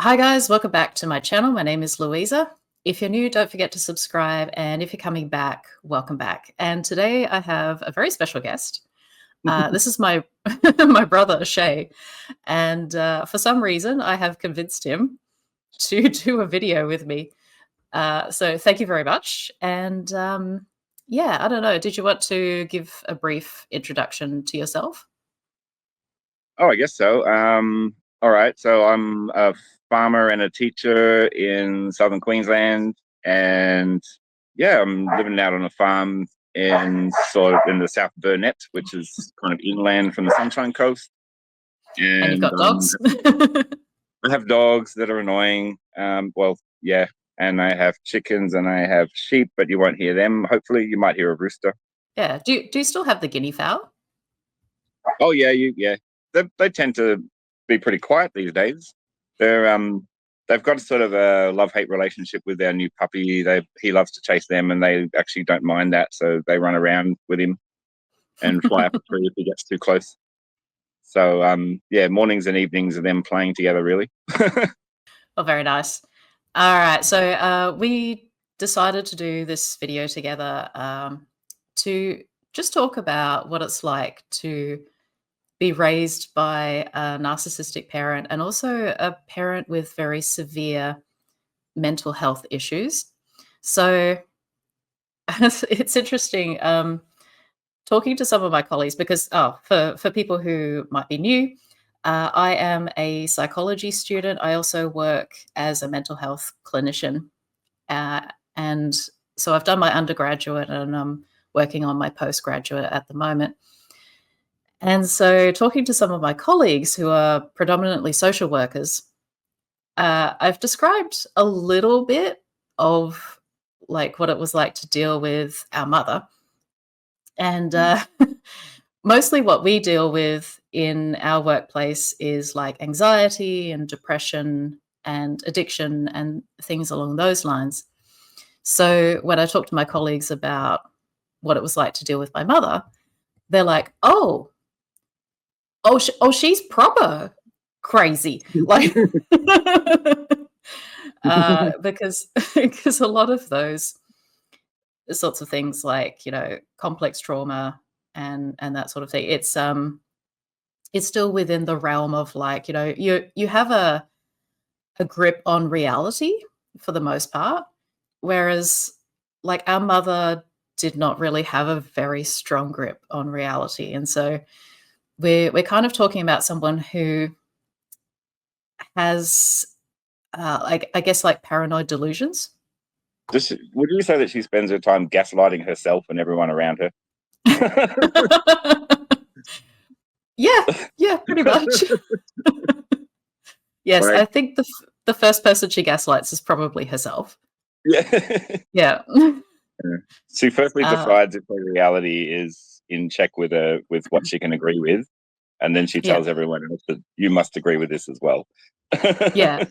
Hi guys, welcome back to my channel. My name is Louisa. If you're new, don't forget to subscribe, and if you're coming back, welcome back. And today I have a very special guest. This is my my brother Shay, and for some reason I have convinced him to do a video with me. So thank you very much. And yeah, I don't know. Did you want to give a brief introduction to yourself? Oh, I guess so. All right. So I'm a farmer and a teacher in southern Queensland, and yeah, I'm living out on a farm in sort of in the South Burnett, which is kind of inland from the Sunshine Coast. And you've And got dogs? I have dogs that are annoying. Well, yeah, and I have chickens and I have sheep, but you won't hear them. Hopefully, you might hear a rooster. Yeah. Do you still have the guinea fowl? Oh yeah, yeah. They tend to be pretty quiet these days. They've got sort of a love-hate relationship with their new puppy. He loves to chase them, and they actually don't mind that, so they run around with him and fly up a tree if he gets too close. So yeah, mornings and evenings are them playing together, really. Oh, very nice. All right, so we decided to do this video together to just talk about what it's like to be raised by a narcissistic parent and also a parent with very severe mental health issues. So it's interesting talking to some of my colleagues because, for people who might be new, I am a psychology student. I also work as a mental health clinician. Uh, and so I've done my undergraduate and I'm working on my postgraduate at the moment. And so, talking to some of my colleagues who are predominantly social workers, I've described a little bit of like what it was like to deal with our mother. And mostly what we deal with in our workplace is like anxiety and depression and addiction and things along those lines. So when I talk to my colleagues about what it was like to deal with my mother, they're like, she's proper crazy. Like, because because a lot of those sorts of things, like complex trauma and that sort of thing, it's still within the realm of like you have a grip on reality for the most part, whereas like our mother did not really have a very strong grip on reality, and so we're kind of talking about someone who has, like, I guess, like, paranoid delusions. Would you say that she spends her time gaslighting herself and everyone around her? Yeah, yeah, pretty much. Yes, Like, I think the first person she gaslights is probably herself. yeah. Yeah. She firstly Uh, decides if her reality is in check with what she can agree with, and then she yeah, tells everyone else that you must agree with this as well. yeah,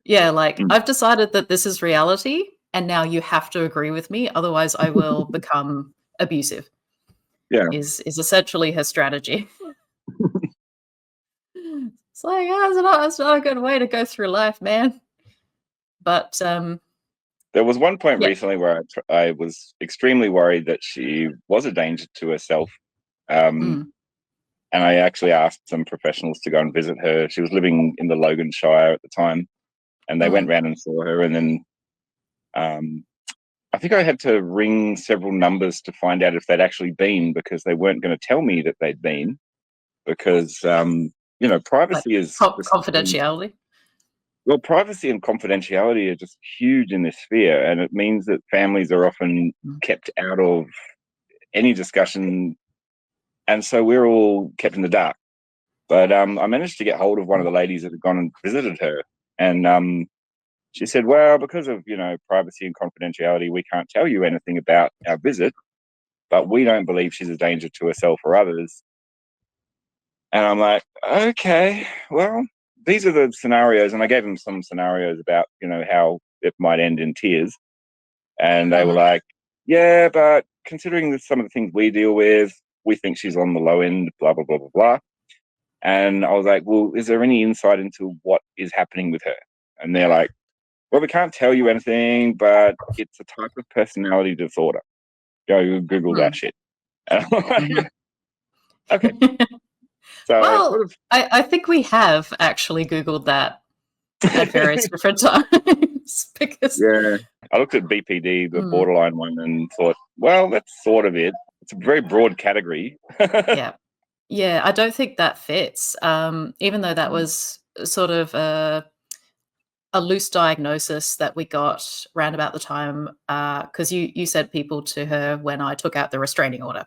yeah, like, Mm, "I've decided that this is reality, and now you have to agree with me, otherwise I will become abusive," yeah. is essentially her strategy. It's like, it's not a good way to go through life, man. But, There was one point yeah. recently where I was extremely worried that she was a danger to herself. Um, Mm, and I actually asked some professionals to go and visit her. She was living in the Logan Shire at the time, and they went mm. round and saw her. And then um, I think I had to ring several numbers to find out if they'd actually been, because they weren't going to tell me that they'd been, because Like, privacy is just confidentiality. well, privacy and confidentiality are just huge in this sphere, and it means that families are often Mm. kept out of any discussion, and so we're all kept in the dark. But I managed to get hold of one of Mm. the ladies that had gone and visited her, and she said, "Well, because of privacy and confidentiality, we can't tell you anything about our visit, but we don't believe she's a danger to herself or others." And I'm like, "Okay, well, these are the scenarios," and I gave them some scenarios about how it might end in tears, and they were Mhm. like, "Yeah, but considering some of the things we deal with, we think she's on the low end, blah blah blah blah blah." And I was like, "Well, is there any insight into what is happening with her?" And they're like, well, we can't tell you anything, but it's a type of personality disorder. Go Google that shit. And I'm like, okay. So sort Well, of, I think we have actually Googled that at various different times because yeah. I looked at BPD, the borderline one, and thought, well, that's sort of it. It's a very broad category. yeah. Yeah, I don't think that fits. Even though that was sort of a loose diagnosis that we got round about the time, because you said people to her when I took out the restraining order.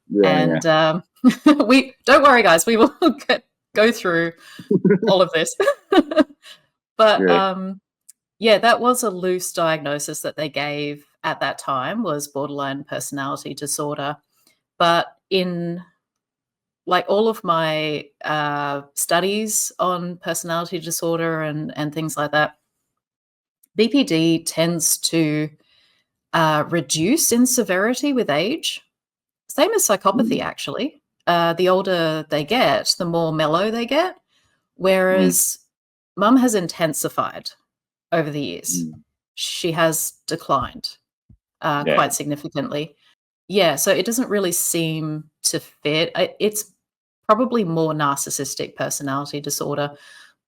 Yeah. And we don't worry, guys, we will go through all of this. But yeah, that was a loose diagnosis that they gave at that time, was borderline personality disorder. But in like all of my studies on personality disorder and things like that, BPD tends to reduce in severity with age. Same as psychopathy, actually. The older they get, the more mellow they get. Whereas mum has intensified over the years. She has declined quite significantly. Yeah, so it doesn't really seem to fit. It's probably more narcissistic personality disorder,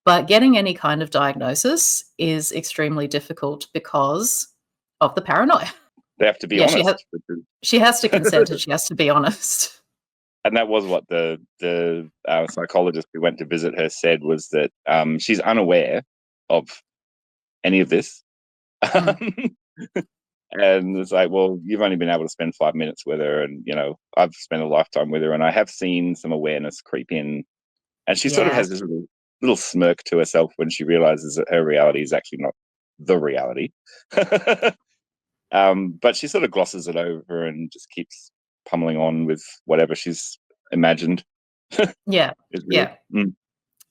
but getting any kind of diagnosis is extremely difficult because of the paranoia. They have to be Yeah, honest. she has to consent and she has to be honest. And that was what the psychologist who went to visit her said, was that she's unaware of any of this. And it's like, well, you've only been able to spend 5 minutes with her, and I've spent a lifetime with her, and I have seen some awareness creep in. And she sort of has this little smirk to herself when she realizes that her reality is actually not the reality. But she sort of glosses it over and just keeps pummeling on with whatever she's imagined. Yeah. Really, Yeah.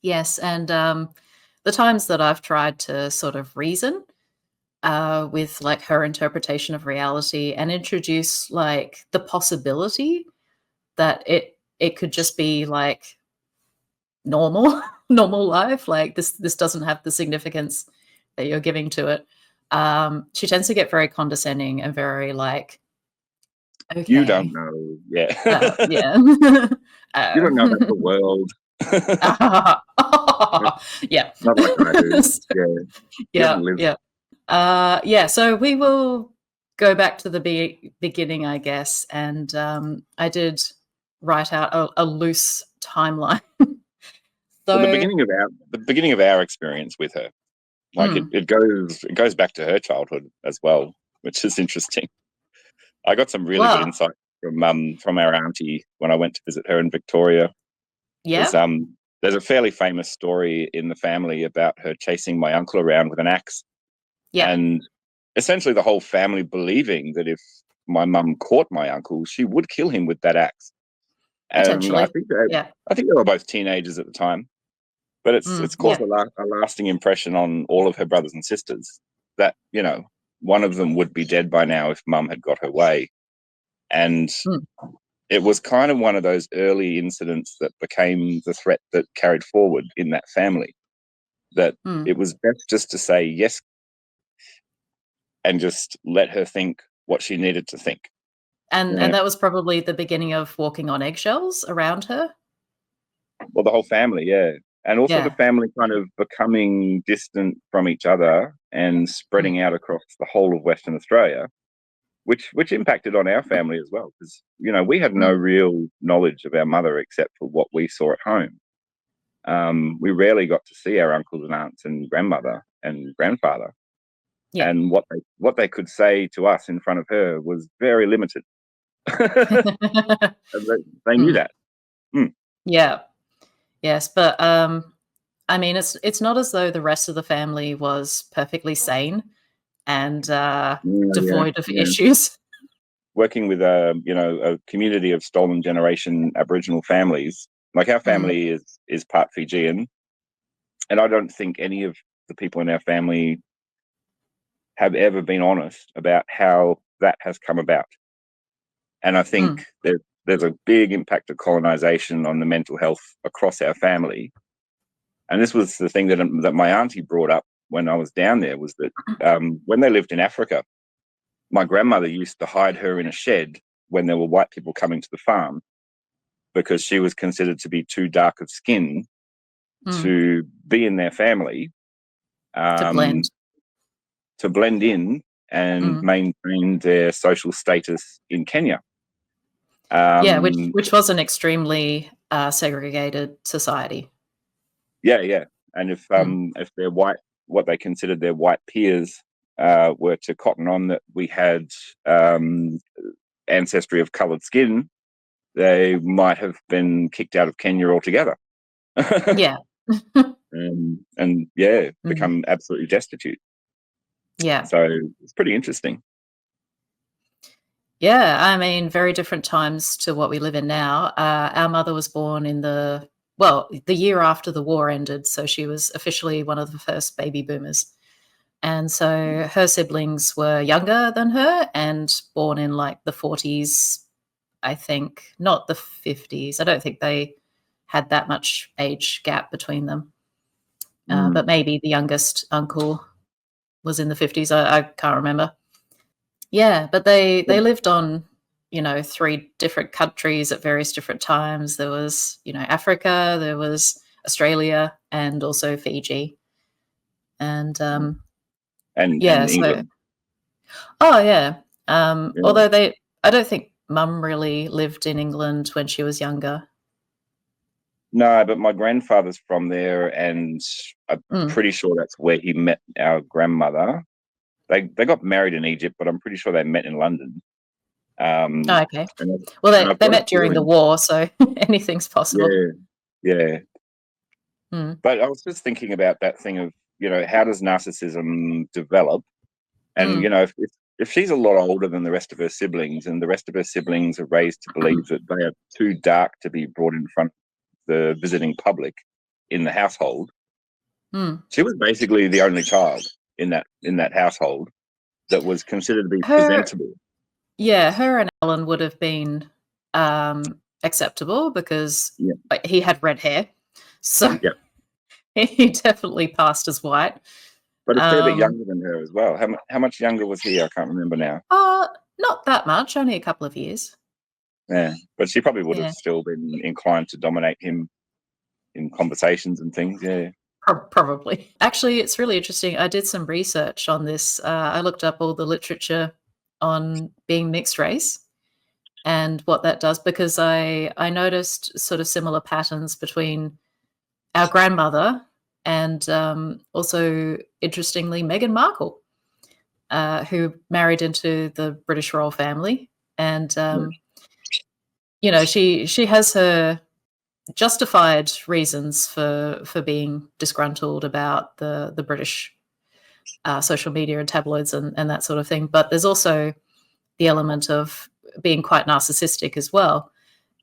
Yes, and the times that I've tried to sort of reason with like her interpretation of reality and introduce like the possibility that it could just be like normal normal life, like this doesn't have the significance that you're giving to it. She tends to get very condescending and very like, you don't okay, know, yeah. yeah. You don't know about the world. Yeah. Not like I do. Yeah, you Yeah, haven't lived. yeah. Yeah, so we will go back to the beginning, I guess, and I did write out a loose timeline. Well, So the beginning of our experience with her, like it goes back to her childhood as well, which is interesting. I got some really good well, insight from our auntie when I went to visit her in Victoria. yeah, There's a fairly famous story in the family about her chasing my uncle around with an axe, yeah, and essentially the whole family believing that if my mum caught my uncle, she would kill him with that axe. And potentially. Yeah, I think they were both teenagers at the time, but it's caused yeah, a lasting impression on all of her brothers and sisters that one of them would be dead by now if mum had got her way. And mm, it was kind of one of those early incidents that became the threat that carried forward in that family, that mm. it was best just to say yes and just let her think what she needed to think. And that was probably the beginning of walking on eggshells around her? Well, the whole family, yeah. And also the Yeah. family kind of becoming distant from each other and Mm, spreading out across the whole of Western Australia, which impacted on our family as well, because we had no mm, real knowledge of our mother except for what we saw at home. We rarely got to see our uncles and aunts and grandmother and grandfather, yeah. and what they could say to us in front of her was very limited. They knew Mm, that. Mm. yeah. Yes, but, I mean, it's not as though the rest of the family was perfectly sane and, Yeah, devoid of yeah. issues. Working with a community of stolen generation Aboriginal families. Like our Mm, family is part Fijian, and I don't think any of the people in our family have ever been honest about how that has come about. And I mm, think there's a big impact of colonization on the mental health across our family. And this was the thing that my auntie brought up when I was down there was that when they lived in Africa, my grandmother used to hide her in a shed when there were white people coming to the farm because she was considered to be too dark of skin to be in their family, To blend. to blend in and maintain their social status in Kenya. Yeah, which was an extremely segregated society. Yeah. And if their white, what they considered their white peers were to cotton on that we had ancestry of coloured skin, they might have been kicked out of Kenya altogether. Yeah. and become absolutely destitute. Yeah. So it's pretty interesting. Yeah, I mean, very different times to what we live in now. Our mother was born in the year after the war ended, so she was officially one of the first baby boomers. And so her siblings were younger than her and born in like the 40s, I think, not the 50s. I don't think they had that much age gap between them. But maybe the youngest uncle was in the 50s. I can't remember. Yeah, but they lived on, 3 different countries at various different times. There was, Africa, there was Australia, and also Fiji. And and yeah, so England. oh yeah. Yeah. Although I don't think Mum really lived in England when she was younger. No, but my grandfather's from there, and I'm pretty sure that's where he met our grandmother. They got married in Egypt, but I'm pretty sure they met in London. Oh, okay. And Well, I've they got a met during the feeling. war, so anything's possible. Yeah. Mm, But I was just thinking about that thing of, how does narcissism develop? And, mm, if she's a lot older than the rest of her siblings, and the rest of her siblings are raised to believe that they are too dark to be brought in front of the visiting public in the household, mm. she was basically the only child in that household that was considered to be Her presentable. Yeah, her and Alan would have been, acceptable because Yeah. he had red hair, so Yeah. he definitely passed as white. But a fair bit Um, younger than her as well. How much younger was he? I can't remember now. not that much, only a couple of years. Yeah. But she probably would have Yeah, still been inclined to dominate him in conversations and things. Yeah. probably. Actually, it's really interesting. I did some research on this. I looked up all the literature on being mixed race and what that does because I noticed sort of similar patterns between our grandmother and also, interestingly, Meghan Markle, who married into the British royal family. And, she has her justified reasons for being disgruntled about the British social media and tabloids and that sort of thing. But there's also the element of being quite narcissistic as well.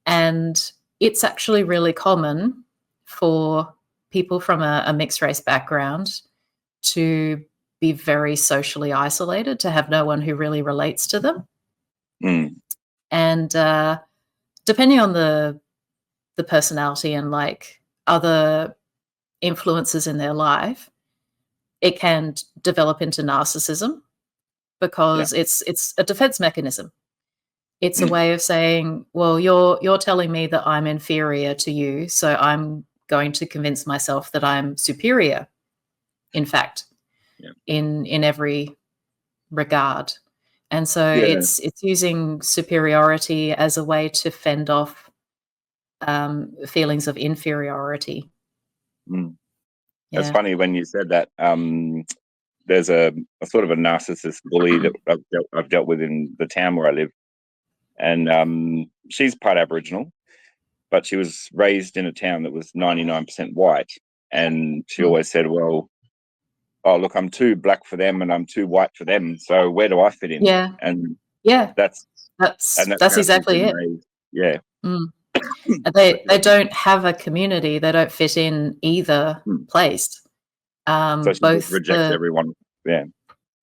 And it's actually really common for people from a mixed race background to be very socially isolated, to have no one who really relates to them. Mm. And depending on the personality and like other influences in their life, it can develop into narcissism Yeah. because it's a defense mechanism. It's a way of saying, well, you're telling me that I'm inferior to you, so I'm going to convince myself that I'm superior, in fact, Yeah. in every regard. And so Yeah. it's using superiority as a way to fend off feelings of inferiority. Mm. It's Yeah. funny when you said that. There's a sort of a narcissist bully that I've dealt with in the town where I live, and she's part Aboriginal, but she was raised in a town that was 99% white, and she Mm. always said, "Well, oh look, I'm too black for them, and I'm too white for them. So where do I fit in?" Yeah. And Yeah. that's That's how she's exactly been it. raised. Yeah. Mm. So They don't have a community. They don't fit in either place. so she just Both rejects everyone. Yeah.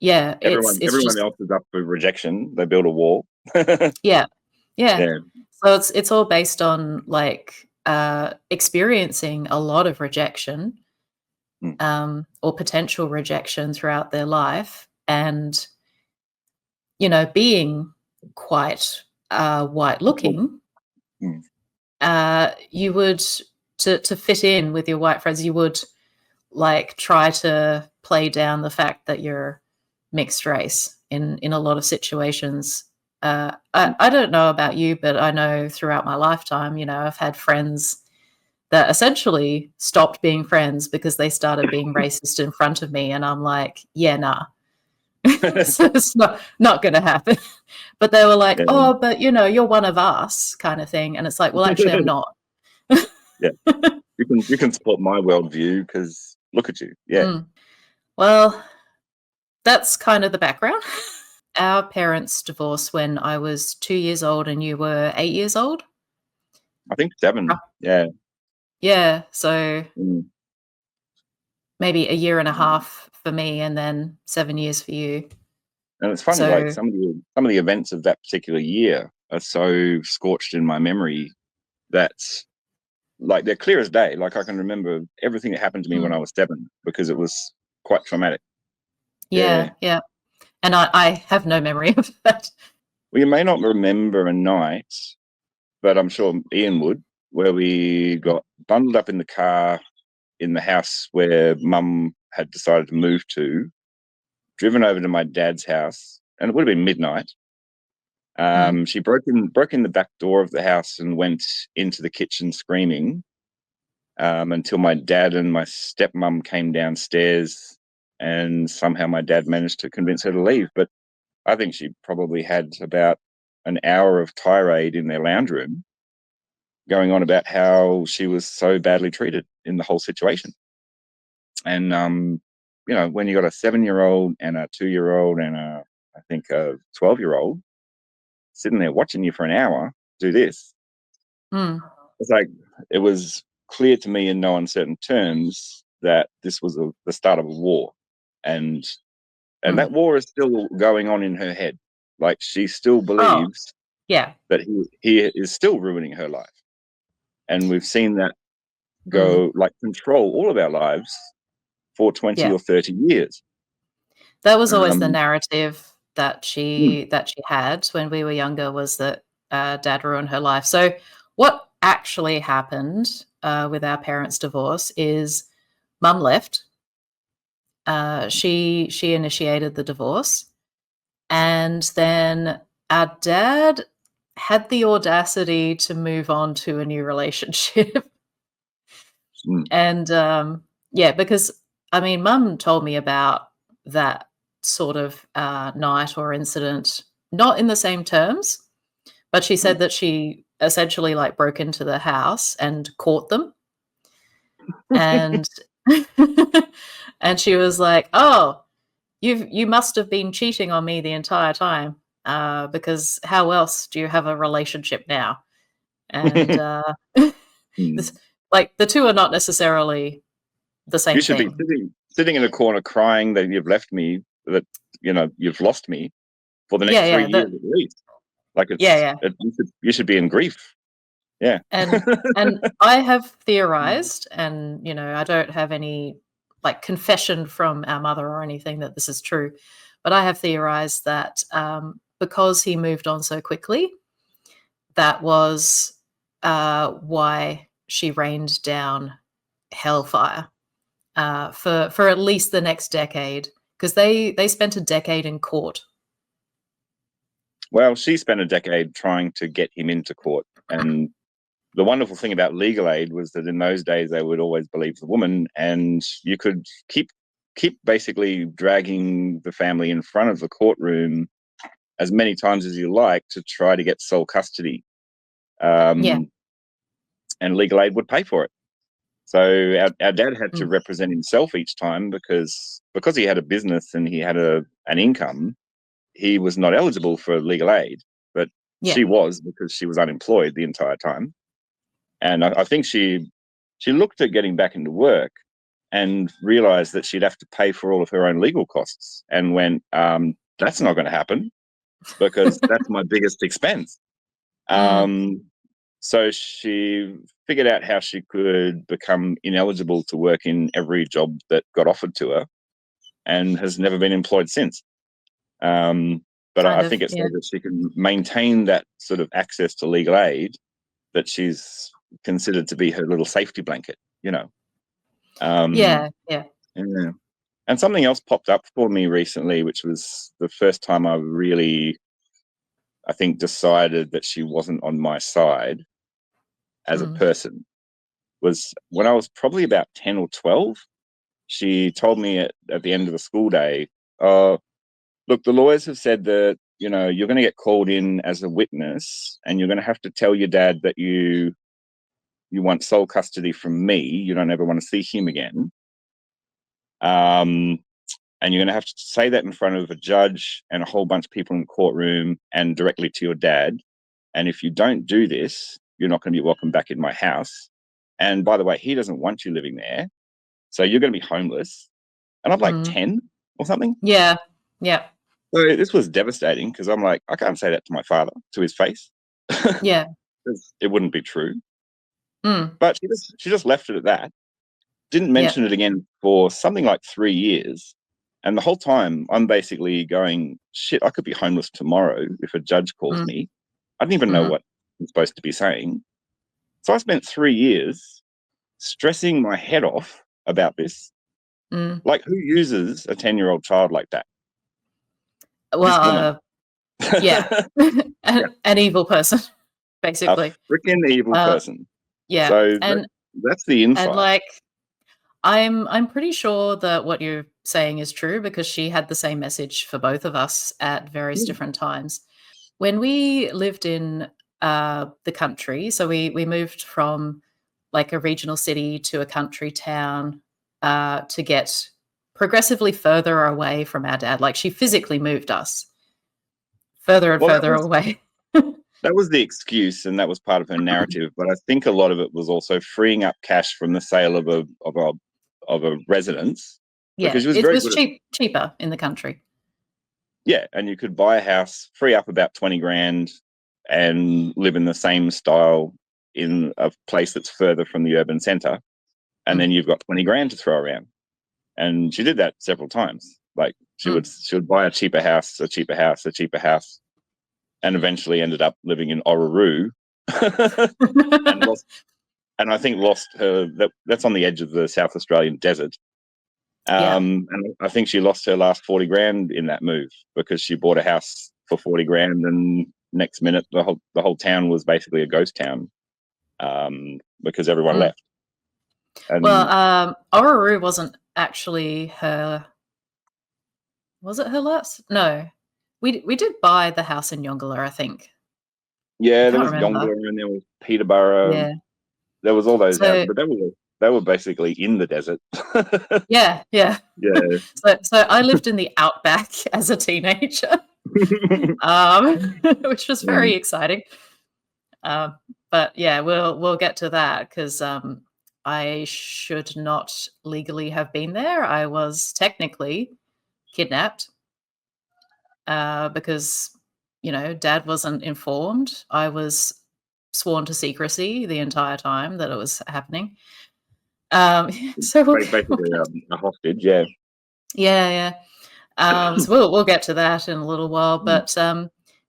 yeah, it's Everyone just else is up for rejection. They build a wall. yeah, yeah. Yeah. So it's all based on like experiencing a lot of rejection or potential rejection throughout their life, and being quite white looking, you would to fit in with your white friends, you would like try to play down the fact that you're mixed race in a lot of situations. I don't know about you, but I know throughout my lifetime, I've had friends that essentially stopped being friends because they started being racist in front of me, and I'm like, yeah, nah. So it's not going to happen. But they were like, oh, but you're one of us, kind of thing. And it's like, well, actually, I'm not. Yeah, you can support my worldview because look at you. Yeah. Well, that's kind of the background. Our parents divorced when I was 2 years old and you were 8 years old. I think 7. Yeah. Yeah, so Mm. maybe a year and a half for me and then 7 years for you. And it's funny, like So some of the events of that particular year are so scorched in my memory that, like, they're clear as day. Like I can remember everything that happened to me when I was 7 because it was quite traumatic. yeah. And I have no memory of that. Well, you may not remember a night, but I'm sure Ian would, where we got bundled up in the car in the house where Mum had decided to move to, driven over to my dad's house, and it would have been midnight. She broke in the back door of the house and went into the kitchen screaming, until my dad and my stepmom came downstairs, and somehow my dad managed to convince her to leave. But I think she probably had about an hour of tirade in their lounge room going on about how she was so badly treated in the whole situation. And when you got a 7-year-old and a 2-year-old and I think a 12-year-old sitting there watching you for an hour do this, it's like it was clear to me in no uncertain terms that this was the start of a war, and that war is still going on in her head. Like she still Oh, believes yeah. that he is still ruining her life, and we've seen that go like control all of our lives for 20 Yeah. or 30 years. That was always the Um, narrative that hmm, she had when we were younger, was that dad ruined her life. So what actually happened with our parents' divorce is mum left. She initiated the divorce, and then our dad had the audacity to move on to a new relationship. hmm, And yeah, because I mean, mum told me about that sort of night or incident, not in the same terms, but she hmm. said that she essentially like broke into the house and caught them. And and she was like, "Oh, you must have been cheating on me the entire time, because how else do you have a relationship now?" And Hmm. this, like, the two are not necessarily the You same should be thing. sitting in a corner crying that you've left me, that you've lost me for the Yeah, next 3 yeah, years at least. Like yeah, yeah. you should be in grief. Yeah. And I have theorized, and, I don't have any, like, confession from our mother or anything that this is true, but I have theorized that, because he moved on so quickly, that was, why she rained down hellfire, for at least the next decade, because they spent a decade in court. Well, she spent a decade trying to get him into court, and the wonderful thing about legal aid was that in those days they would always believe the woman, and you could keep basically dragging the family in front of the courtroom as many times as you like to try to get sole custody, Yeah. and legal aid would pay for it. So our dad had to Mm. represent himself each time because he had a business and he had an income. He was not eligible for legal aid, but Yeah. she was, because she was unemployed the entire time. And I think she looked at getting back into work and realized that she'd have to pay for all of her own legal costs, and went, that's not going to happen because that's my biggest expense. Mm. Um, So she figured out how she could become ineligible to work in every job that got offered to her, and has never been employed since. But Kind I of, think it's so yeah. that she can maintain that sort of access to legal aid that she's considered to be her little safety blanket, you know. Um, Yeah, yeah. yeah. And something else popped up for me recently, which was the first time I really, I think, decided that she wasn't on my side as a Mm, person, was when I was probably about 10 or 12. She told me at the end of the school day, look, the lawyers have said that, you know, you're going to get called in as a witness and you're going to have to tell your dad that you want sole custody from me. You don't ever want to see him again. Um, and you're going to have to say that in front of a judge and a whole bunch of people in the courtroom and directly to your dad. And if you don't do this, you're not going to be welcome back in my house. And by the way, he doesn't want you living there. So you're going to be homeless. And I'm like mm. 10 or something. Yeah, yeah, So this was devastating because I'm like, I can't say that to my father, to his face. yeah. It wouldn't be true. Mm, But she just left it at that. Didn't yeah. mention it again for something like 3 years. And the whole time I'm basically going, shit, I could be homeless tomorrow if a judge calls Mm, me. I didn't even know mm, what I'm supposed to be saying. So I spent 3 years stressing my head off about this. mm. Like, who uses a 10-year-old child like that? This Well, woman. yeah. Yeah, An evil person, a basically. freaking evil Uh, person. yeah, So that's the and insight. like, I'm pretty sure that what you're saying is true because she had the same message for both of us at various Mm. different times. When we lived in the country, so we moved from like a regional city to a country town to get progressively further away from our dad. Like she physically moved us further and Well, that further was away. that was the excuse, and that was part of her narrative. But I think a lot of it was also freeing up cash from the sale of a residence, because Yeah, she was it very was good at, cheaper in the country. yeah. And you could buy a house, free up about 20 grand, and live in the same style in a place that's further from the urban centre, and Mm, then you've got 20 grand to throw around. And she did that several times. Like she mm. would she would buy a cheaper house, a cheaper house, a cheaper house, and eventually ended up living in Orroroo, and lost. And I think lost her. That's on the edge of the South Australian desert. Yeah. And I think she lost her last 40 grand in that move because she bought a house for 40 grand, and next minute the whole town was basically a ghost town, because everyone Mm. left. Well, And Oruru wasn't actually her. Was it her last? No, we did buy the house in Yongala, I think. I yeah, there can't was remember. Yongala and there was Peterborough. Yeah. There was all those houses, So but they were basically in the desert. yeah, yeah. Yeah. So I lived in the outback as a teenager, which was very Mm. exciting. Um, but yeah, we'll get to that because I should not legally have been there. I was technically kidnapped because Dad wasn't informed. I was sworn to secrecy the entire time that it was happening. So we'll Basically get a hostage. Yeah. yeah, yeah. So we'll get to that in a little while. Mm. But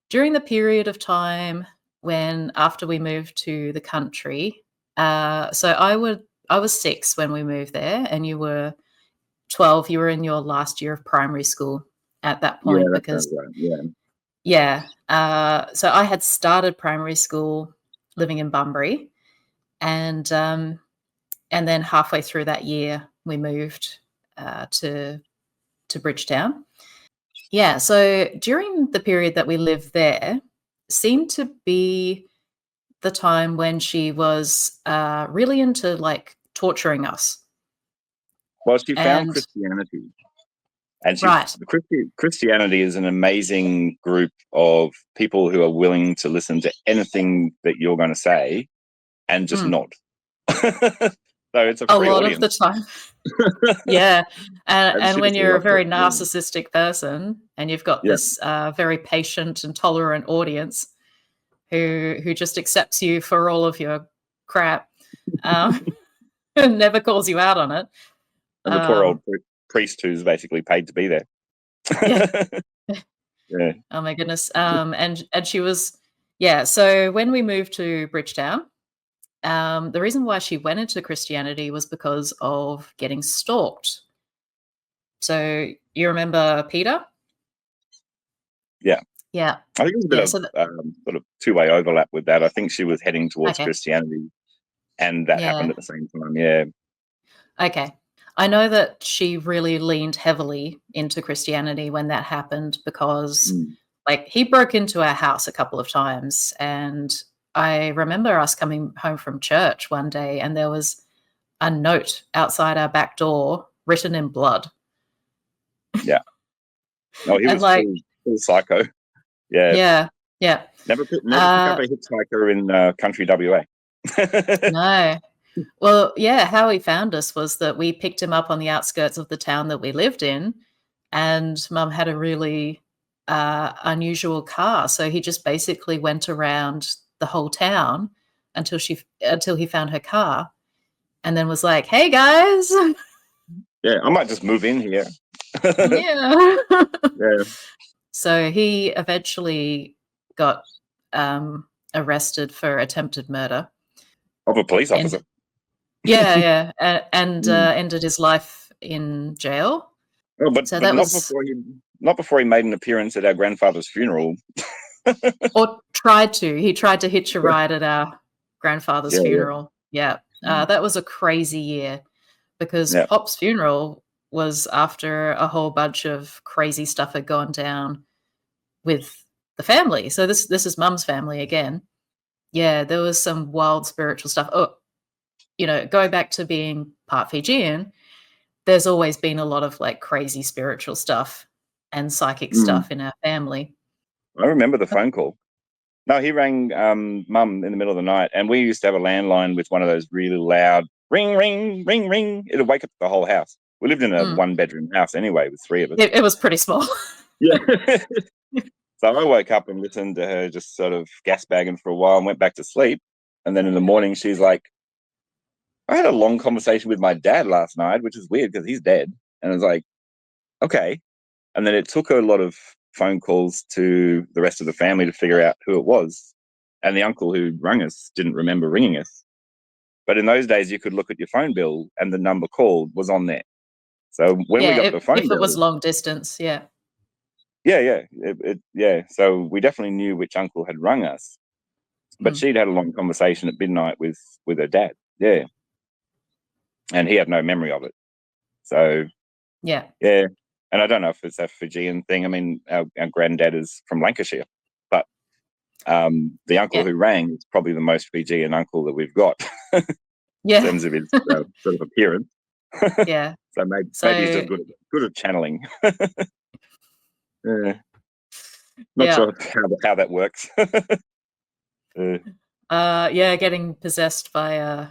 during the period of time when after we moved to the country, so I was 6 when we moved there, and you were 12. You were in your last year of primary school at that Yeah, point that sounds because right. Yeah. yeah. So I had started primary school living in Bunbury, and then halfway through that year we moved to Bridgetown. Yeah, so during the period that we lived there seemed to be the time when she was, really into, like, torturing us, Well, she found and Christianity, and right. Christianity is an amazing group of people who are willing to listen to anything that you're going to say and just Mm, nod. So it's a a free lot of audience, the time. Yeah, and and she when just you're a loved it. very Yeah. narcissistic person and you've got Yeah. this, very patient and tolerant audience who just accepts you for all of your crap, and never calls you out on it. And the poor old priest who's basically paid to be there. Yeah. Yeah. Oh my goodness. And she was, yeah. So when we moved to Bridgetown, the reason why she went into Christianity was because of getting stalked. So you remember Peter? Yeah. Yeah. I think there's a bit Yeah. of So sort of two-way overlap with that. I think she was heading towards okay. Christianity, and that happened Yeah. at the same time. Yeah. Okay. I know that she really leaned heavily into Christianity when that happened because, like, he broke into our house a couple of times. And I remember us coming home from church one day and there was a note outside our back door written in blood. Yeah. No, he And, was like, full psycho. Yeah. yeah, yeah. Never pick up a hitchhiker in country WA. No. Well, yeah, how he found us was that we picked him up on the outskirts of the town that we lived in, and Mum had a really unusual car, so he just basically went around the whole town until he found her car, and then was like, "Hey guys, Yeah, I might just move in here. yeah." Yeah. So he eventually got arrested for attempted murder. Of a police And officer. yeah, and ended his life in jail. Oh, but So that not was, before he made an appearance at our grandfather's funeral. or tried to. He tried to hitch a ride at our grandfather's Yeah. funeral. Yeah, that was a crazy year because Yeah. Pop's funeral was after a whole bunch of crazy stuff had gone down with the family. So this is Mum's family again. Yeah, there was some wild spiritual stuff. Oh, going back to being part Fijian, there's always been a lot of, like, crazy spiritual stuff and psychic stuff in our family. I remember the phone call. No, he rang Mum in the middle of the night, and we used to have a landline with one of those really loud ring, ring, ring, ring. It'd wake up the whole house. We lived in a one-bedroom house anyway with three of us. It was pretty small. Yeah. So I woke up and listened to her just sort of gasbagging for a while and went back to sleep. And then in the morning, she's like, I had a long conversation with my dad last night, which is weird because he's dead. And I was like, okay. And then it took a lot of phone calls to the rest of the family to figure out who it was. And the uncle who rang us didn't remember ringing us. But in those days, you could look at your phone bill and the number called was on there. So when we Yeah, got the phone if it was bill, long distance, yeah. yeah. So we definitely knew which uncle had rung us. But she'd had a long conversation at midnight with her dad. Yeah. And he had no memory of it. So, Yeah. yeah. And I don't know if it's a Fijian thing. I mean, our granddad is from Lancashire, but the uncle who rang is probably the most Fijian uncle that we've got in terms of his sort of appearance. Yeah. So maybe he's just good at channeling. Yeah. Not sure how that works. Getting possessed by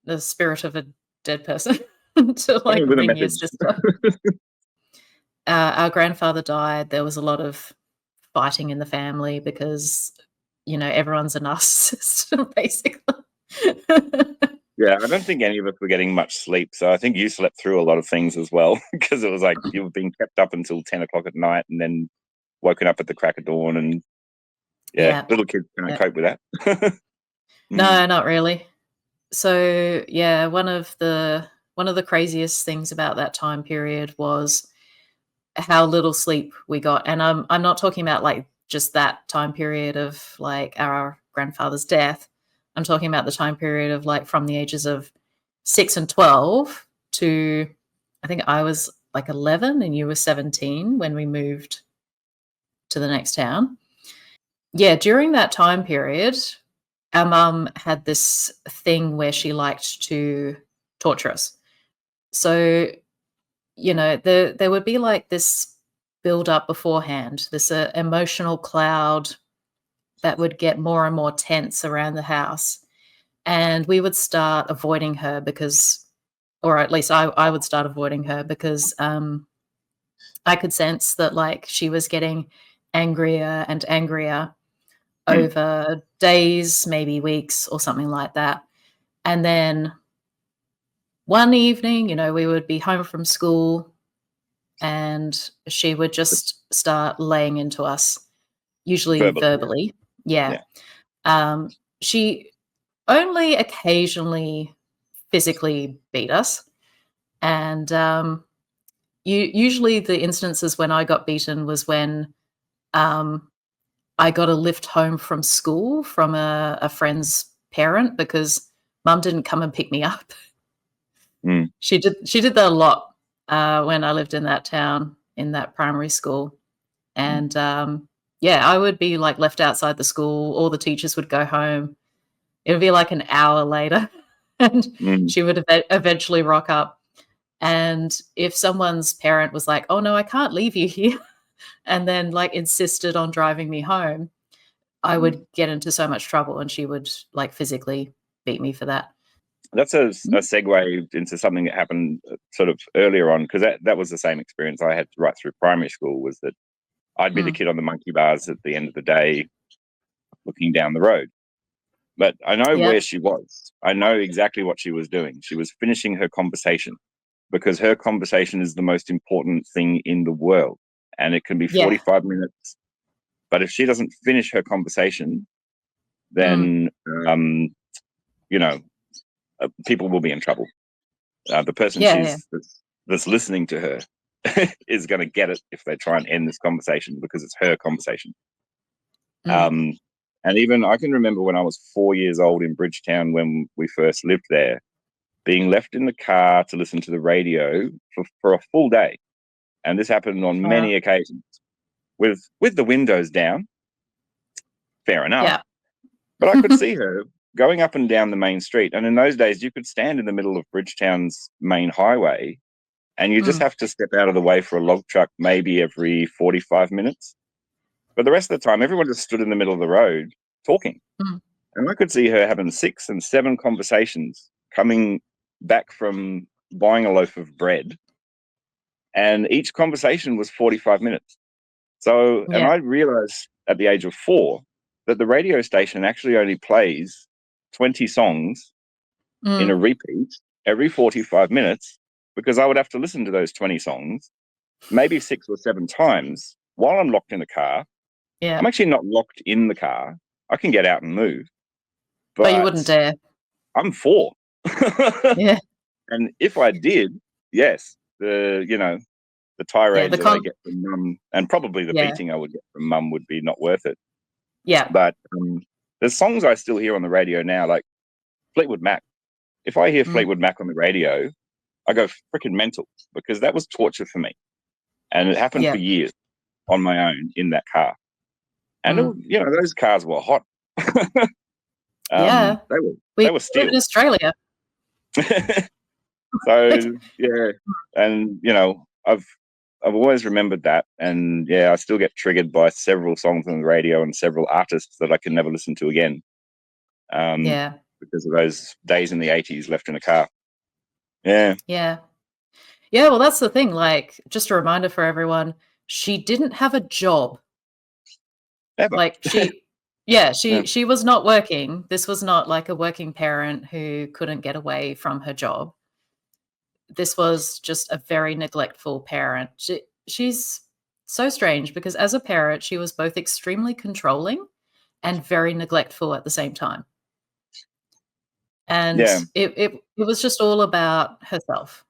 the spirit of a dead person to, like, With a ring your message. sister. Our grandfather died. There was a lot of fighting in the family because, everyone's a narcissist, basically. Yeah, I don't think any of us were getting much sleep. So I think you slept through a lot of things as well because it was like you were being kept up until 10 o'clock at night and then woken up at the crack of dawn. And little kids can't cope with that. No, not really. So, yeah, one of the craziest things about that time period was how little sleep we got. And I'm not talking about, like, just that time period of, like, our grandfather's death. I'm talking about the time period of, like, from the ages of 6 and 12 to, I think I was, like, 11 and you were 17 when we moved to the next town. Yeah, during that time period, our mum had this thing where she liked to torture us. So, there would be, like, this build up beforehand, this emotional cloud that would get more and more tense around the house. And we would start avoiding her because, or at least I would start avoiding her because I could sense that, like, she was getting angrier and angrier. over days, maybe weeks or something like that. And then one evening, we would be home from school and she would just start laying into us, usually Verbally. verbally. Yeah. Yeah. She only occasionally physically beat us. And usually the instances when I got beaten was when I got a lift home from school from a friend's parent because mum didn't come and pick me up. Mm. She did that a lot when I lived in that town in that primary school. And yeah, I would be like left outside the school. All the teachers would go home. It would be like an hour later, and Mm. she would eventually rock up. And if someone's parent was like, "Oh no, I can't leave you here," and then like insisted on driving me home, I would get into so much trouble, and she would like physically beat me for that. That's a segue into something that happened sort of earlier on, because that was the same experience I had right through primary school. Was that I'd be the kid on the monkey bars at the end of the day, looking down the road. But I know Yeah, where she was. I know exactly what she was doing. She was finishing her conversation, because her conversation is the most important thing in the world, and it can be yeah, 45 minutes. But if she doesn't finish her conversation, mm, then you know people will be in trouble. The person yeah, that's listening to her is going to get it if they try and end this conversation, because it's her conversation. mm, Um, and even I can remember when I was 4 years old in Bridgetown, when we first lived there, being left in the car to listen to the radio for a full day. And this happened on wow, many occasions with the windows down. Fair enough. yeah, But I could see her going up and down the main street. And in those days, you could stand in the middle of Bridgetown's main highway, and you just mm, have to step out of the way for a log truck maybe every 45 minutes. But the rest of the time, everyone just stood in the middle of the road talking. mm, And I could see her having 6 and 7 conversations coming back from buying a loaf of bread. And each conversation was 45 minutes. So, and yeah, I realized at the age of 4 that the radio station actually only plays 20 songs in a mm, repeat every 45 minutes, because I would have to listen to those 20 songs maybe 6 or 7 times while I'm locked in the car. yeah. I'm actually not locked in the car. I can get out and move, But you but wouldn't dare. I'm 4. Yeah, And if I did, yes, the yeah, tirades that I get from mum, and probably the yeah, beating I would get from mum, would be not worth it. yeah, But there's songs I still hear on the radio now, like Fleetwood Mac. If I hear mm, Fleetwood Mac on the radio, I go freaking mental, because that was torture for me. And it happened yeah, for years on my own in that car. And mm, those cars were hot. yeah. They were We they were live in steel. Australia. So yeah, and I've always remembered that, and yeah, I still get triggered by several songs on the radio and several artists that I can never listen to again, um, Yeah, because of those days in the '80s left in a car. Yeah, yeah. Yeah, well, that's the thing, like, just a reminder for everyone, she didn't have a job. ever. Like, yeah, Yeah, she was not working. This was not like a working parent who couldn't get away from her job. This was just a very neglectful parent. She's so strange because as a parent, she was both extremely controlling and very neglectful at the same time. And yeah. it was just all about herself.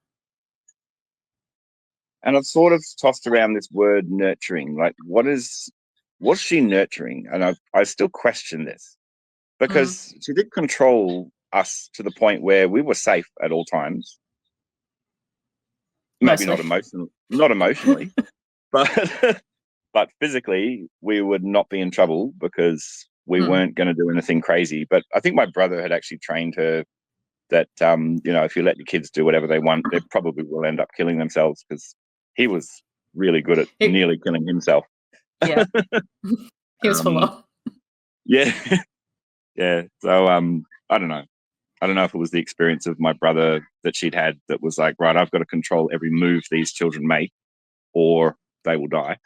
And I've sort of tossed around this word nurturing. Like, was she nurturing? And I still question this, Mm, because she did control us to the point where we were safe at all times. Maybe mostly. not emotionally, but but physically we would not be in trouble, because we Mm. weren't going to do anything crazy. But I think my brother had actually trained her that if you let your kids do whatever they want, they probably will end up killing themselves, because he was really good at It nearly killing himself. Yeah. He was full Um, on. yeah, yeah. So I don't know. I don't know if it was the experience of my brother that she'd had that was like, right, I've got to control every move these children make, or they will die.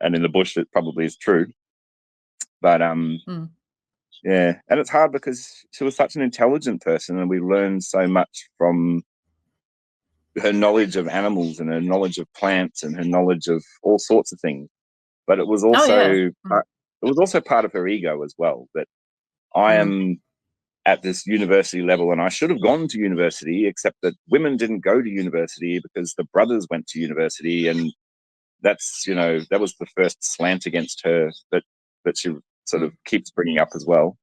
And in the bush, it probably is true. But Mm. yeah, and it's hard because she was such an intelligent person, and we learned so much from her knowledge of animals and her knowledge of plants and her knowledge of all sorts of things. But it was Oh, yeah. also part of her ego as well, that I Mm. am at this university level and I should have gone to university, except that women didn't go to university because the brothers went to university. And that's, that was the first slant against her that she sort of Mm. keeps bringing up as well.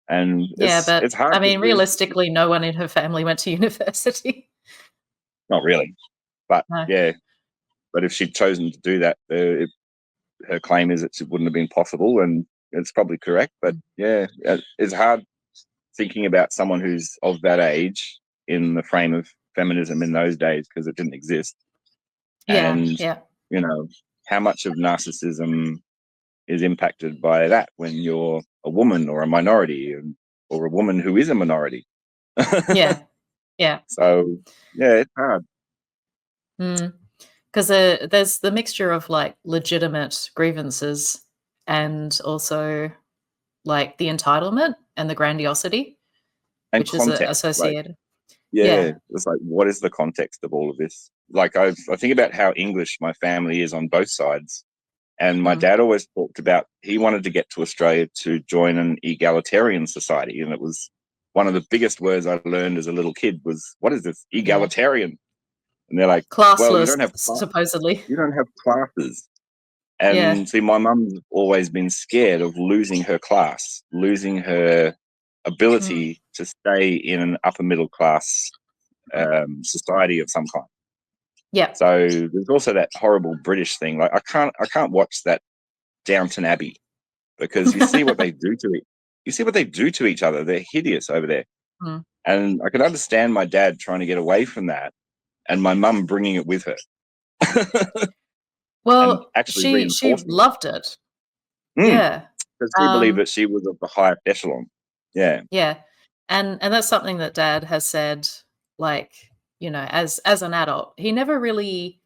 And Yeah, but, it's hard I mean, because realistically, no one in her family went to university. not really, but No. yeah. But if she'd chosen to do that, her claim is that it wouldn't have been possible, and it's probably correct. But Mm. yeah, it's hard thinking about someone who's of that age in the frame of feminism in those days, because it didn't exist. Yeah, And yeah. how much of narcissism is impacted by that when you're a woman or a minority, or a woman who is a minority. Yeah, yeah. So yeah, it's hard. Mm. 'Cause, there's the mixture of, like, legitimate grievances and also, like, the entitlement and the grandiosity, And which is, context, like, associated. yeah, Yeah. it's like, what is the context of all of this? Like, I think about how English my family is on both sides. And my Mm. dad always talked about, he wanted to get to Australia to join an egalitarian society. And it was one of the biggest words I learned as a little kid was, what is this Yeah. egalitarian? And they're like, well, Classless, supposedly. you don't have classes. Yeah. And see, my mum's always been scared of losing her class, losing her Mm. ability to stay in an upper middle class society of some kind. Yeah. So there's also that horrible British thing. Like, I can't watch that Downton Abbey, because you see what they do to it. You see what they do to each other. They're hideous over there. Mm. And I can understand my dad trying to get away from that, and my mum bringing it with her and Well, actually she reinforcing it. loved it. Mm, Yeah. because she believed Um, that she was of the higher echelon. Yeah. yeah. And that's something that dad has said, like, as an adult. He never really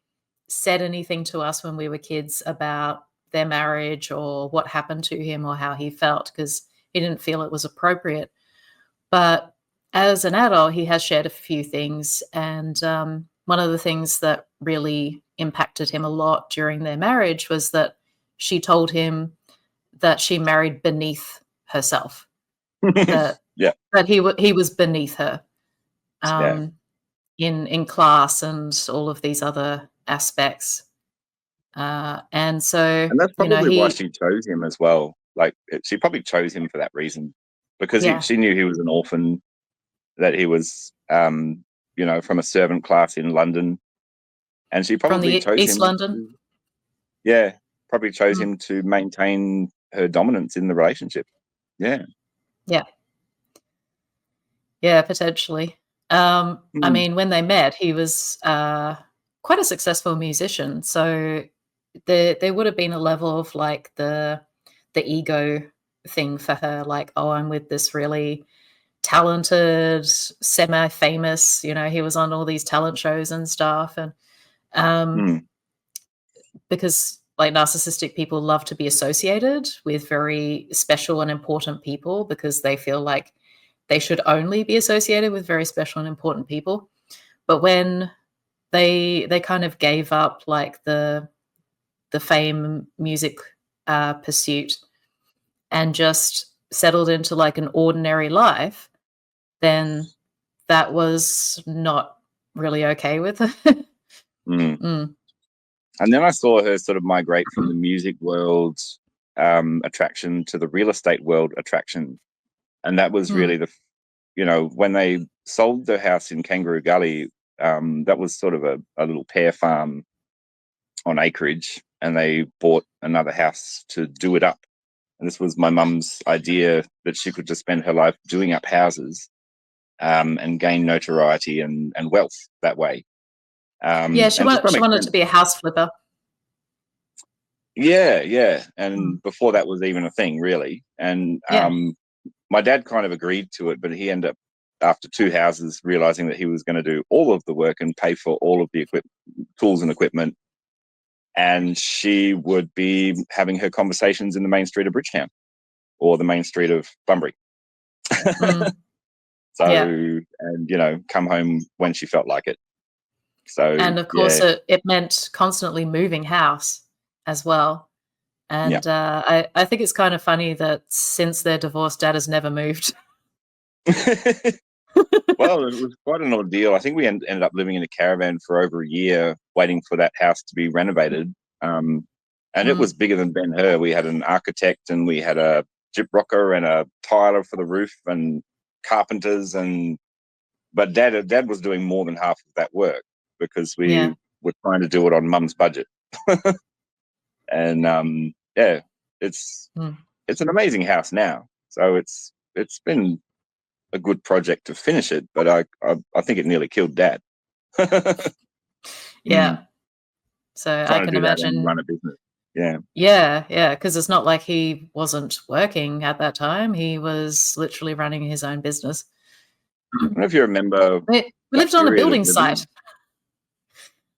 said anything to us when we were kids about their marriage or what happened to him or how he felt, because he didn't feel it was appropriate. But as an adult, he has shared a few things, and, one of the things that really impacted him a lot during their marriage was that she told him that she married beneath herself, that Yeah. he was beneath her, Yeah. um, in class and all of these other aspects. And so, And that's probably why he she chose him as well. Like, she probably chose him for that reason, because yeah, she knew he was an orphan, that he was, from a servant class in London, and she from probably the chose East him. London. Yeah, probably chose Mm, him to maintain her dominance in the relationship. Yeah. yeah. Yeah, potentially. I Mm, mean, when they met, he was, quite a successful musician, so there would have been a level of, like, the ego thing for her, like, "Oh, I'm with this really talented, semi-famous," he was on all these talent shows and stuff, and, um, mm, because, like, narcissistic people love to be associated with very special and important people because they feel like they should only be associated with very special and important people. But when they kind of gave up, like, the fame music, pursuit, and just settled into, like, an ordinary life, then that was not really okay with her. mm. Mm. And then I saw her sort of migrate from the music world attraction to the real estate world attraction. And that was Mm. really when they sold their house in Kangaroo Gully, that was sort of a little pear farm on acreage, and they bought another house to do it up. And this was my mum's idea, that she could just spend her life doing up houses, and gain notoriety and wealth that way. Yeah, And it just she makes wanted to sense. be a house flipper. Yeah, yeah. Mm. And before that was even a thing, really. And Yeah. my dad kind of agreed to it, but he ended up, after two houses, realizing that he was going to do all of the work and pay for all of the tools and equipment. And she would be having her conversations in the main street of Bridgetown. or the main street of Bunbury. Mm, So, yeah. and, come home when she felt like it. So, And of course, yeah, it meant constantly moving house as well. yeah. And I think it's kind of funny that since their divorce, Dad has never moved. Well, it was quite an ordeal. I think we ended up living in a caravan for over a year, waiting for that house to be renovated. And it Mm, was bigger than Ben Hur. We had an architect, and we had a gyprocker and a tiler for the roof, and carpenters, but Dad was doing more than half of that work because we yeah. were trying to do it on Mum's budget. And yeah, it's Mm. it's an amazing house now. So it's been a good project to finish it, but I think it nearly killed Dad. Yeah. Mm, So I trying to can do that and imagine. run a business. Yeah. Yeah, because it's not like he wasn't working at that time. He was literally running his own business. I don't know if you remember We that lived on a period of building site. living.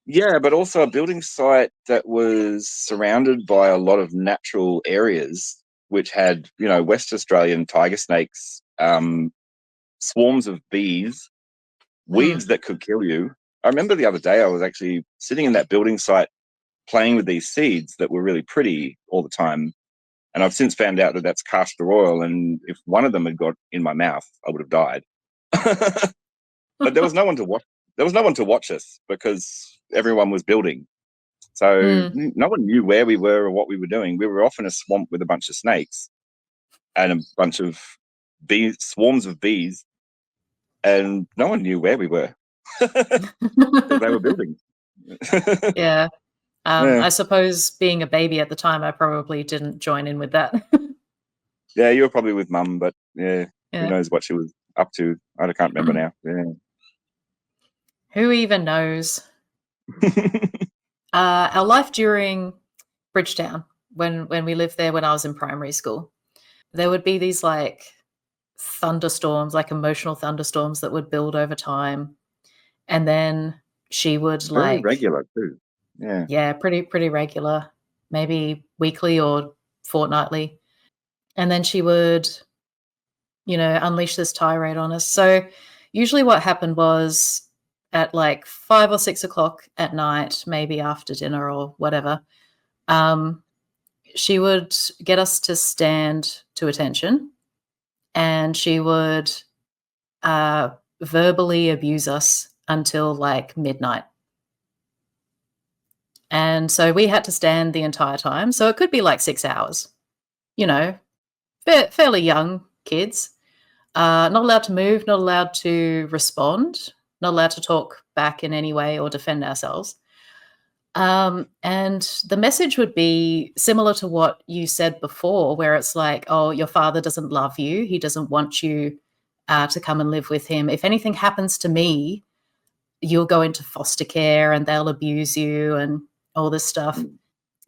Yeah, but also a building site that was surrounded by a lot of natural areas, which had, West Australian tiger snakes, swarms of bees, Mm. weeds that could kill you. I remember the other day I was actually sitting in that building site playing with these seeds that were really pretty all the time. And I've since found out that that's castor oil. And if one of them had got in my mouth, I would have died. But there was no one to watch. There was no one to watch us because everyone was building. So Mm. no one knew where we were or what we were doing. We were off in a swamp with a bunch of snakes and a bunch of bees, swarms of bees, and no one knew where we were because they were building. Yeah. Yeah, I suppose being a baby at the time, I probably didn't join in with that. yeah, you were probably with Mum, but yeah, who Yeah. knows what she was up to? I can't remember now. Yeah. Who even knows? Our life during Bridgetown, when we lived there when I was in primary school, there would be these like thunderstorms, like emotional thunderstorms that would build over time. And then she would Very like, regular too. Yeah. yeah, pretty regular, maybe weekly or fortnightly. And then she would, unleash this tirade on us. So usually what happened was at like 5 or 6 o'clock at night, maybe after dinner or whatever, um, she would get us to stand to attention, and she would uh, verbally abuse us until like midnight. And so we had to stand the entire time. So it could be like 6 hours, you know, fairly young kids. Not allowed to move, not allowed to respond, not allowed to talk back in any way or defend ourselves. And the message would be similar to what you said before, where it's like, oh, your father doesn't love you. He doesn't want you to come and live with him. If anything happens to me, you'll go into foster care and they'll abuse you and all this stuff.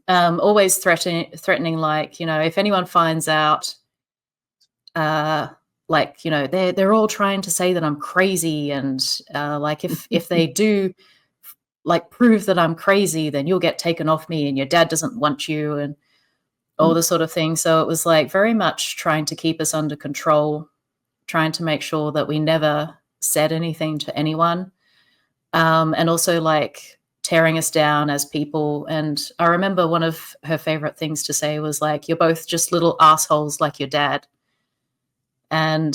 Mm. Always threatening, like, if anyone finds out, uh, like, they're all trying to say that I'm crazy, and like if they do like prove that I'm crazy, then you'll get taken off me, and your dad doesn't want you, and all Mm. this sort of thing. So it was like very much trying to keep us under control, trying to make sure that we never said anything to anyone, and also like tearing us down as people. And I remember one of her favorite things to say was like, "You're both just little assholes like your dad." And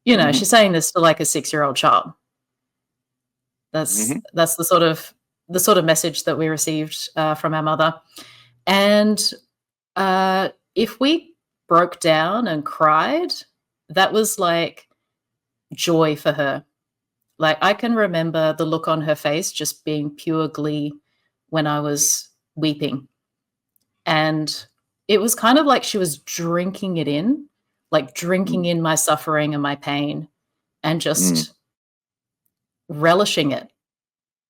Mm-hmm. she's saying this to like a 6-year-old child. Mm-hmm. That's the sort of message that we received from our mother. And if we broke down and cried, that was like joy for her. Like I can remember the look on her face just being pure glee when I was weeping. And it was kind of like she was drinking it in, like drinking Mm. in my suffering and my pain and Mm. just relishing it.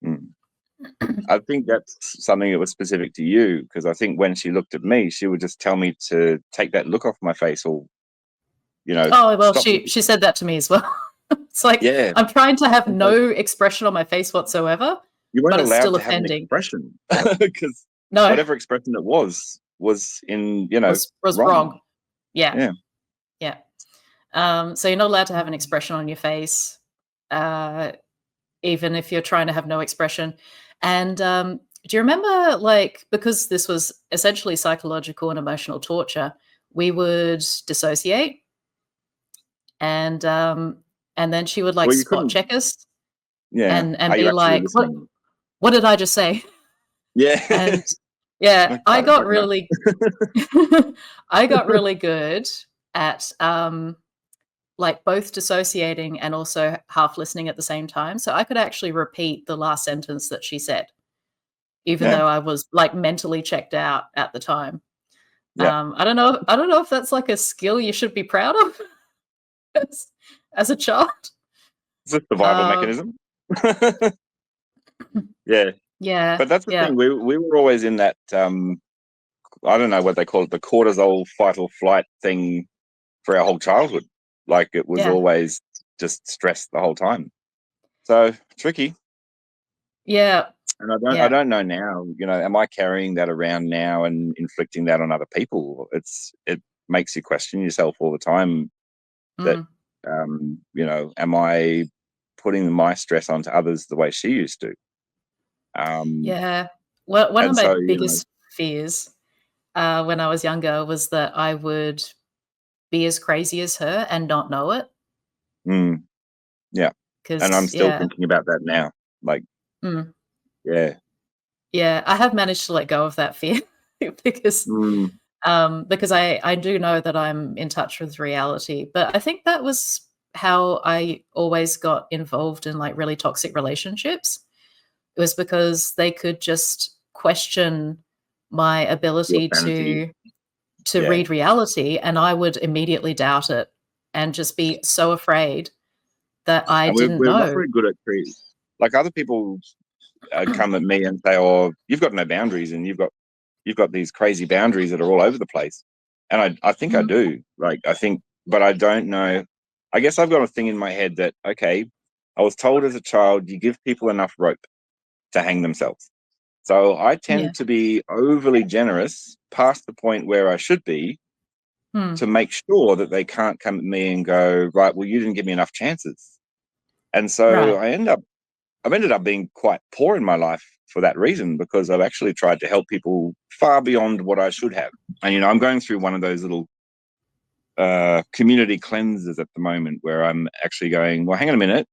Mm. I think that's something that was specific to you, because I think when she looked at me, she would just tell me to take that look off my face, or Oh, well, stop she said that to me as well. It's like Yeah, I'm trying to have it's like, no expression on my face whatsoever, you weren't but it's allowed still to have an offending. expression because No, whatever expression it was in was wrong. wrong. Yeah. Yeah. Yeah. So you're not allowed to have an expression on your face, even if you're trying to have no expression. And do you remember, like, because this was essentially psychological and emotional torture, we would dissociate, and then she would like Well, you spot couldn't. check us Yeah. and Are you be actually like, listening? what did I just say? Yeah. And yeah, Like, I I got don't know. really I got really good at like both dissociating and also half listening at the same time. So I could actually repeat the last sentence that she said, even Yeah. though I was like mentally checked out at the time. Yeah. I don't know if that's like a skill you should be proud of as, as a child. It's a survival Um, mechanism. Yeah. yeah, But that's the yeah, thing. We were always in that I don't know what they call it, the cortisol fight or flight thing for our whole childhood. Like it was yeah, always just stress the whole time. So tricky. yeah, And I yeah. don't know now, am I carrying that around now and inflicting that on other people? It makes you question yourself all the time that Mm, am I putting my stress onto others the way she used to? yeah. Well, one of And my so, biggest fears when I was younger was that I would be as crazy as her and not know it. mm, yeah. And I'm Because still yeah, thinking about that now. Like, mm, yeah. yeah, I have managed to let go of that fear because Mm, because I do know that I'm in touch with reality. But I think that was how I always got involved in like really toxic relationships. It was because they could just question my your ability sanity. to Yeah. read reality, and I would immediately doubt it and just be so afraid that I And didn't we're not know. very good at creating. Like other people come at me and say, "Oh, you've got no boundaries, and you've got these crazy boundaries that are all over the place." And I think I Mhm. do. Like I think, but I don't know. I guess I've got a thing in my head that okay, I was told as a child you give people enough rope to hang themselves. So I Yeah. tend to be overly generous past the point where I should be Hmm. to make sure that they can't come at me and go, right, well, you didn't give me enough chances. And so Right. I've ended up being quite poor in my life for that reason because I've actually tried to help people far beyond what I should have. And I'm going through one of those little community cleanses at the moment where I'm actually going, well, hang on a minute.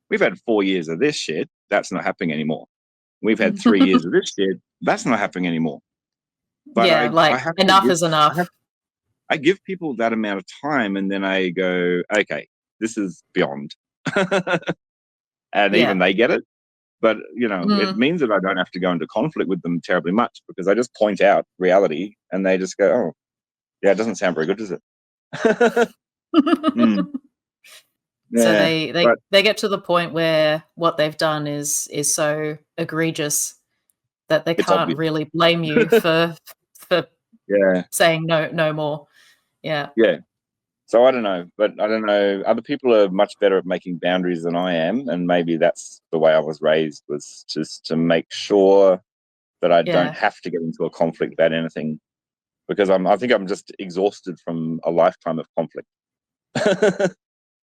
We've had 4 years of this shit. That's not happening anymore. We've had 3 years of this shit. That's not happening anymore. But Yeah, I like, have to enough give is enough. I give people that amount of time, and then I go, okay, this is beyond, and even Yeah. they get it. But it Mm. means that I don't have to go into conflict with them terribly much because I just point out reality, and they just go, oh, yeah, it doesn't sound very good, does it? Mm, So yeah, but they get to the point where what they've done is so egregious that they it's can't obvious. really blame you for Yeah, saying no more. Yeah. yeah. So I don't know, but I don't know. Other people are much better at making boundaries than I am, and maybe that's the way I was raised, was just to make sure that I don't Yeah. have to get into a conflict about anything because I think I'm just exhausted from a lifetime of conflict.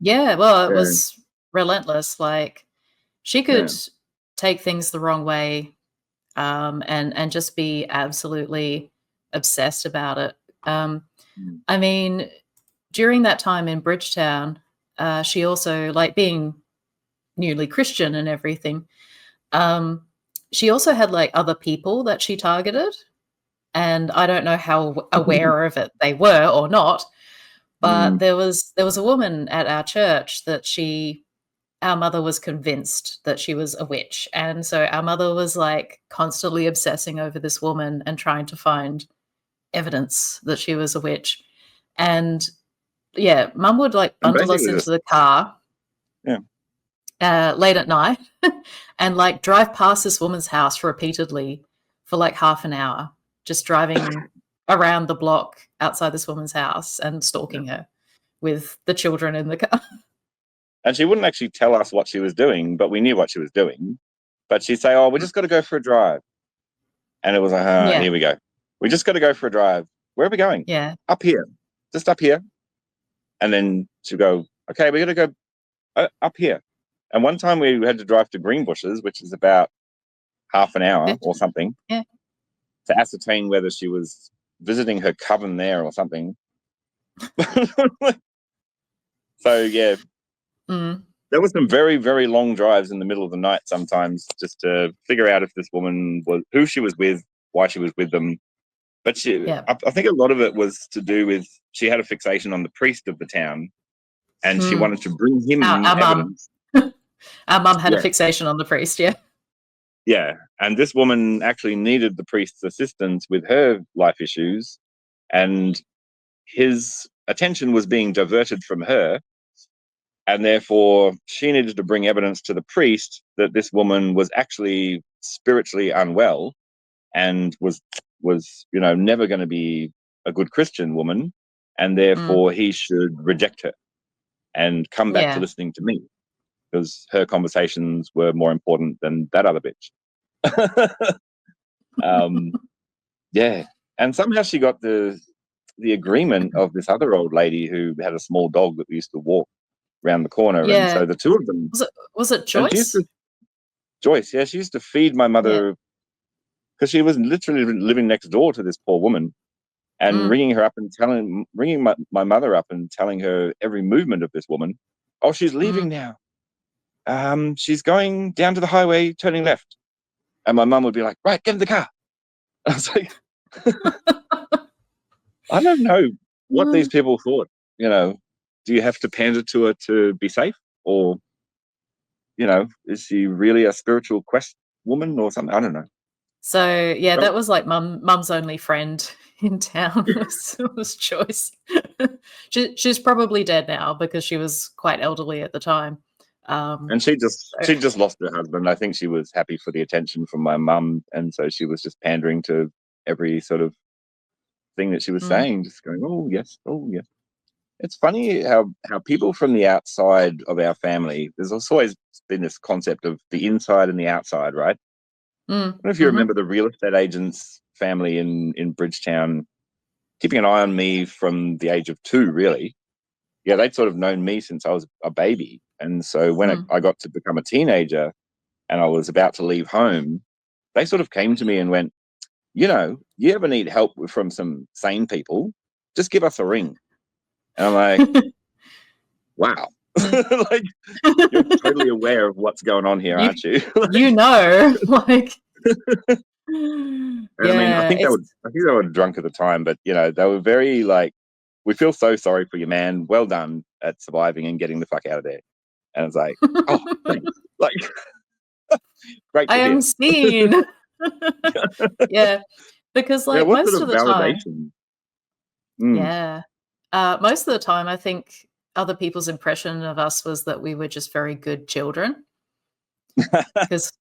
Yeah, well, it Yeah, was relentless, like, she yeah, could take things the wrong way, and just be absolutely obsessed about it. Um, mm, I mean, during that time in Bridgetown, she also, like, being newly Christian and everything, um, she also had, like, other people that she targeted, and I don't know how aware of it they were or not, but mm. there was a woman at our church that our mother was convinced that she was a witch, and so our mother was, like, constantly obsessing over this woman and trying to find evidence that she was a witch, and, yeah, mum would, like, And bundle us basically, into just the car, yeah, late at night and, like, drive past this woman's house repeatedly for, like, half an hour, just driving around the block outside this woman's house and yeah. stalking her with the children in the car. And she wouldn't actually tell us what she was doing, but we knew what she was doing. But she'd say, "Oh, we just got to go for a drive," and it was like, Yeah, "Here we go. We just got to go for a drive. Where are we going? yeah, Up here." just up here. And then she'd go, okay, we're going to go up here. And one time we had to drive to Greenbushes, which is about half an hour or something, Yeah. to ascertain whether she was visiting her coven there or something. So, yeah, there were some very, very long drives in the middle of the night sometimes just to figure out if this woman was, who she was with, why she was with them. But I think a lot of it was to do with she had a fixation on the priest of the town, and she wanted to bring him our evidence. Our mum had a fixation on the priest, yeah. Yeah, and this woman actually needed the priest's assistance with her life issues, and his attention was being diverted from her, and therefore she needed to bring evidence to the priest that this woman was actually spiritually unwell and was never going to be a good Christian woman, and therefore he should reject her and come back to listening to me, because her conversations were more important than that other bitch. Yeah, and somehow she got the agreement of this other old lady who had a small dog that we used to walk around the corner, and so the two of them. Was it And she used Joyce? to, Joyce, yeah, she used to feed my mother because she was literally living next door to this poor woman, and ringing her up and ringing my mother up and telling her every movement of this woman. Oh, she's leaving now. She's going down to the highway, turning left. And my mum would be like, right, get in the car. I was like, I don't know what these people thought. Do you have to pander to her to be safe? Or, is she really a spiritual quest woman or something? I don't know. So, yeah, that was like mum's only friend in town was Joyce. She's probably dead now because she was quite elderly at the time. And she just lost her husband. I think she was happy for the attention from my mum, and so she was just pandering to every sort of thing that she was saying, just going, oh yes, oh yes. It's funny how people from the outside of our family, there's always been this concept of the inside and the outside, right? I don't know if you remember the real estate agent's family in Bridgetown keeping an eye on me from the age of 2, really. Yeah, they'd sort of known me since I was a baby. And so when I got to become a teenager and I was about to leave home, they sort of came to me and went, you ever need help from some sane people, just give us a ring. And I'm like, wow. Like, you're totally aware of what's going on here, aren't you? Like, I mean, I think they were drunk at the time, but they were very like, we feel so sorry for you, man. Well done at surviving and getting the fuck out of there. And it's like, oh, thanks. Like, great to I hear. am seen. Yeah, because like what most sort of of the time, validation? most of the time, I think other people's impression of us was that we were just very good children. Because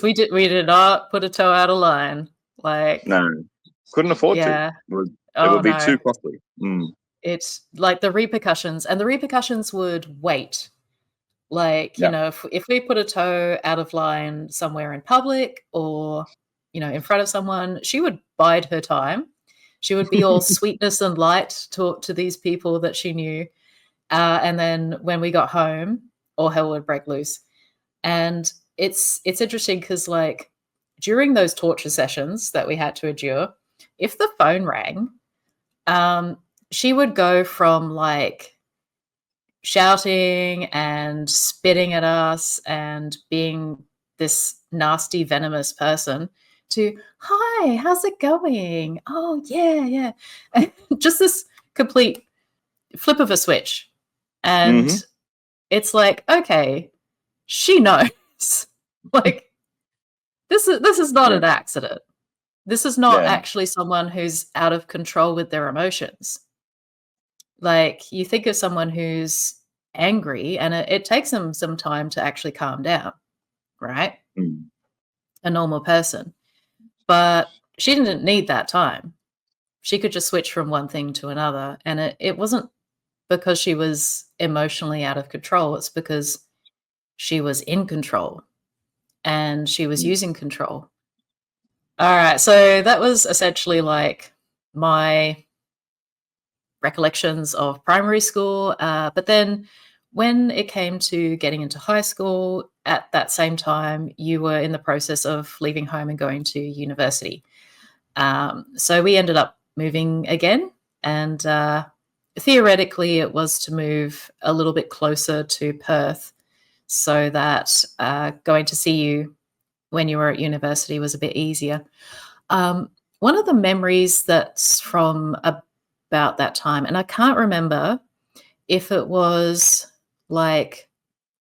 we did not put a toe out of line. Like, no, couldn't afford to. It would be too costly. It's like the repercussions would wait. Like, if we put a toe out of line somewhere in public or, in front of someone, she would bide her time. She would be all sweetness and light to these people that she knew. And then when we got home, all hell would break loose. And it's interesting because, like, during those torture sessions that we had to endure, if the phone rang, she would go from, like, shouting and spitting at us and being this nasty, venomous person to, hi, how's it going? Oh, yeah. Just this complete flip of a switch. And it's like, okay, she knows. Like, this is not an accident. This is not actually someone who's out of control with their emotions. Like, you think of someone who's angry and it takes them some time to actually calm down, right? A normal person. But she didn't need that time. She could just switch from one thing to another. And it wasn't because she was emotionally out of control. It's because she was in control and she was using control. All right. So that was essentially like my recollections of primary school. But then when it came to getting into high school, at that same time, you were in the process of leaving home and going to university. So we ended up moving again, and theoretically, it was to move a little bit closer to Perth so that going to see you when you were at university was a bit easier. One of the memories that's from about that time, and I can't remember if it was like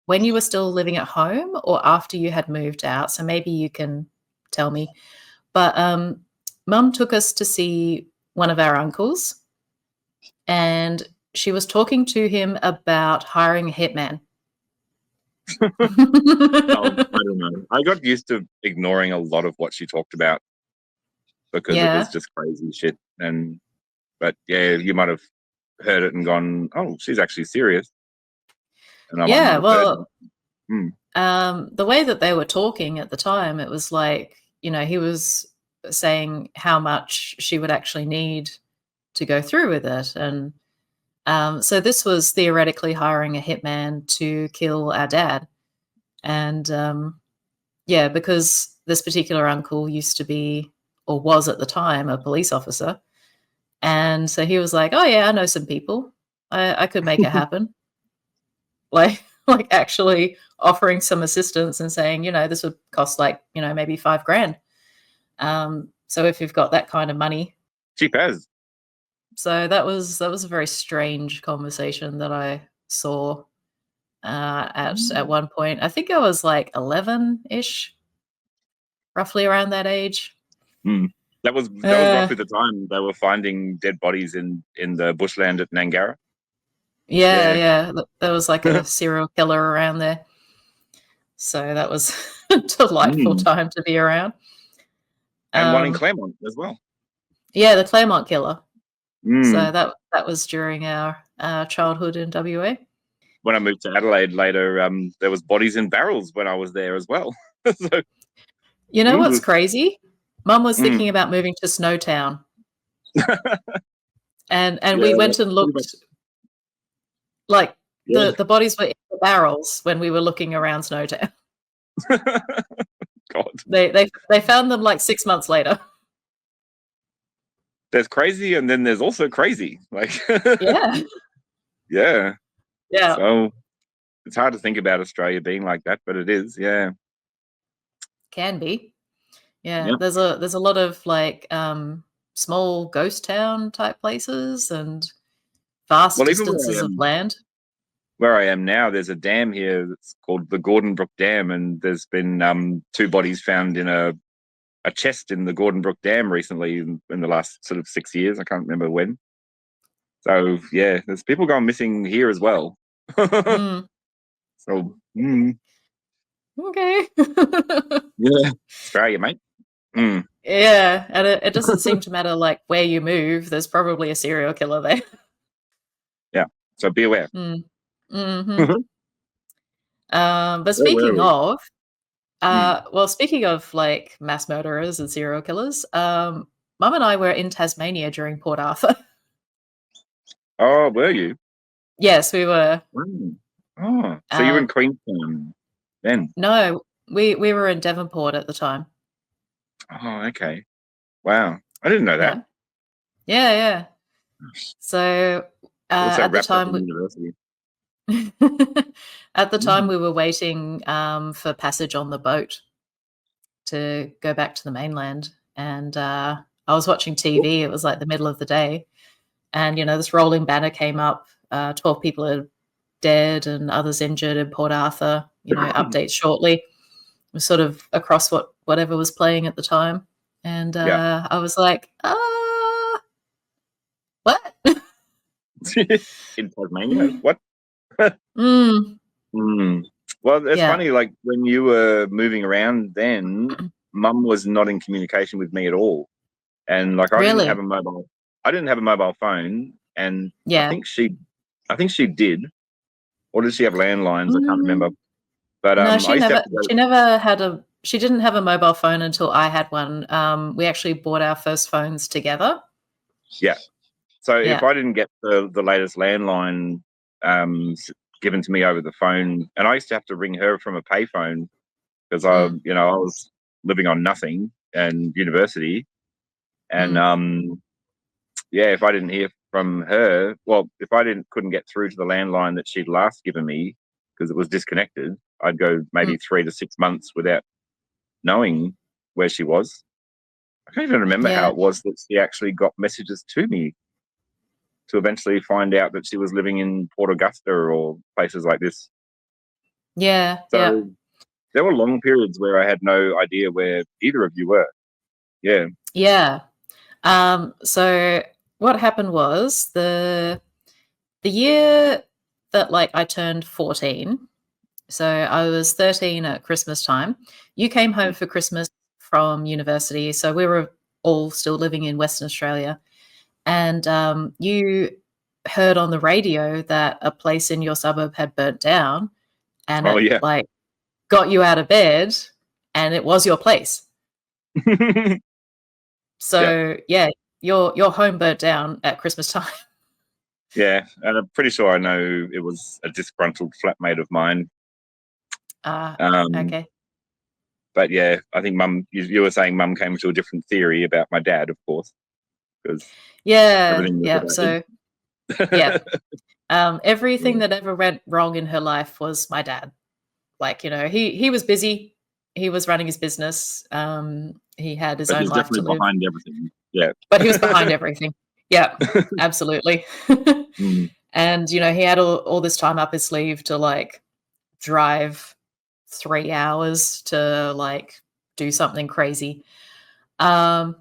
when you were still living at home or after you had moved out. So maybe you can tell me. But Mum took us to see one of our uncles, and she was talking to him about hiring a hitman. Oh, I don't know. I got used to ignoring a lot of what she talked about because it was Yeah. just crazy shit. But yeah, you might have heard it and gone, "Oh, she's actually serious," and I might not Yeah. have heard Well, that. Mm. the way that they were talking at the time, it was like, he was saying how much she would actually need to go through with it. And so this was theoretically hiring a hitman to kill our dad. And yeah, because this particular uncle used to be, or was at the time, a police officer. And so he was like, "Oh yeah, I know some people. I could make it happen." Like actually offering some assistance and saying, this would cost like, maybe 5 grand. So if you've got that kind of money. Cheap as. So that was a very strange conversation that I saw at one point. I think I was like 11-ish, roughly around that age. Mm. That was Uh, roughly the time they were finding dead bodies in the bushland at Nangara. yeah, Yeah. yeah. There was like a serial killer around there. So that was a delightful Mm. time to be around. And one in Um, Claremont as well. yeah, the Claremont killer. Mm. So that was during our childhood in WA. When I moved to Adelaide later, there was bodies in barrels when I was there as well. So, You know what's ooh. crazy? Mum was thinking Mm. about moving to Snowtown, and we Yeah, went and pretty much. looked. Like, Yeah. the bodies were in the barrels when we were looking around Snowtown. God, They found them, like, 6 months later. there's crazy, and then there's also crazy. Like, Yeah. yeah. Yeah. So it's hard to think about Australia being like that, but it is. Yeah. Can be. Yeah, Yeah. there's a lot of, like, small ghost town type places and vast Well, even distances of land. where I am now, there's a dam here that's called the Gordon Brook Dam, and there's been 2 bodies found in a chest in the Gordon Brook Dam recently in the last sort of 6 years. I can't remember when. So yeah, there's people going missing here as well. Mm, So okay. yeah, Australia, mate. Mm, Yeah, and it doesn't seem to matter, like, where you move, there's probably a serial killer there. yeah. So be aware. Mm. Mhm. Where But were speaking we? of, Mm. well, speaking of, like, mass murderers and serial killers, Mum and I were in Tasmania during Port Arthur. Oh, were you? Yes, we were. Mm. Oh, so you were in Um, Queenstown then? no, we were in Devonport at the time. Oh, okay. Wow, I didn't know that. Yeah. Yeah, yeah. So, Also at the wrapped up time in we university. at the time, Mm. we were waiting, for passage on the boat to go back to the mainland, and, I was watching TV, it was, like, the middle of the day, and, this rolling banner came up, 12 people are dead and others injured in Port Arthur, updates shortly. It was sort of across whatever was playing at the time, and, Yeah. I was like, what?" In Tasmania? What? Mm, Mm. Well, it's yeah. funny. Like when you were moving around, then Mum was not in communication with me at all, and like I didn't have Really? a mobile. I didn't have a mobile phone, and I Yeah. think she, I think she did, or did she have landlines? I can't remember. Mm, But no, I used to have to she go. never had she didn't have a mobile phone until I had one. We actually bought our first phones together. Yeah. So if Yeah. I didn't get the latest landline given to me over the phone, and I used to have to ring her from a payphone because Mm, I was living on nothing and university, and mm, yeah, if I didn't hear from her, well, if I couldn't get through to the landline that she'd last given me because it was disconnected, I'd go mm. maybe 3 to 6 months without knowing where she was. I can't even remember how Yeah. it was that she actually got messages to me to eventually find out that she was living in Port Augusta or places like this. Yeah. Yeah. So there were long periods where I had no idea where either of you were. Yeah. Yeah. So what happened was the year that like I turned 14, so I was 13 at Christmas time. You came home for Christmas from university, so we were all still living in Western Australia, and you heard on the radio that a place in your suburb had burnt down, and Oh it yeah. like got you out of bed, and it was your place. Yep. So yeah, your home burnt down at Christmas time. Yeah. And I'm pretty sure I know it was a disgruntled flatmate of mine. Ah, Um, okay. but yeah, I think mum, you were saying mum came to a different theory about my dad, of course, because Yeah, everything was yeah. about So yeah, him. everything Yeah. that ever went wrong in her life was my dad. Like, he was busy. He was running his business. He had his But own he's life to definitely live, behind everything. Yeah. but he was behind everything. Yeah, absolutely. Mm. And, he had all this time up his sleeve to, like, drive 3 hours to, like, do something crazy. Um,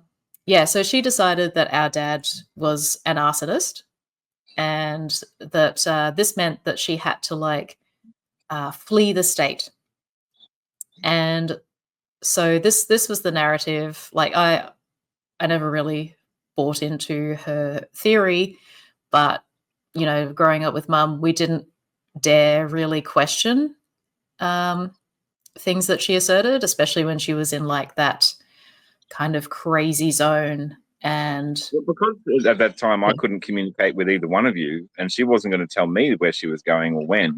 yeah, so she decided that our dad was an arsonist, and that, this meant that she had to, like, flee the state. And so this was the narrative. Like, I never really bought into her theory, but, growing up with mum, we didn't dare really question, um, things that she asserted, especially when she was in, like, that kind of crazy zone, and Well, because at that time I yeah. couldn't communicate with either one of you, and she wasn't going to tell me where she was going or when.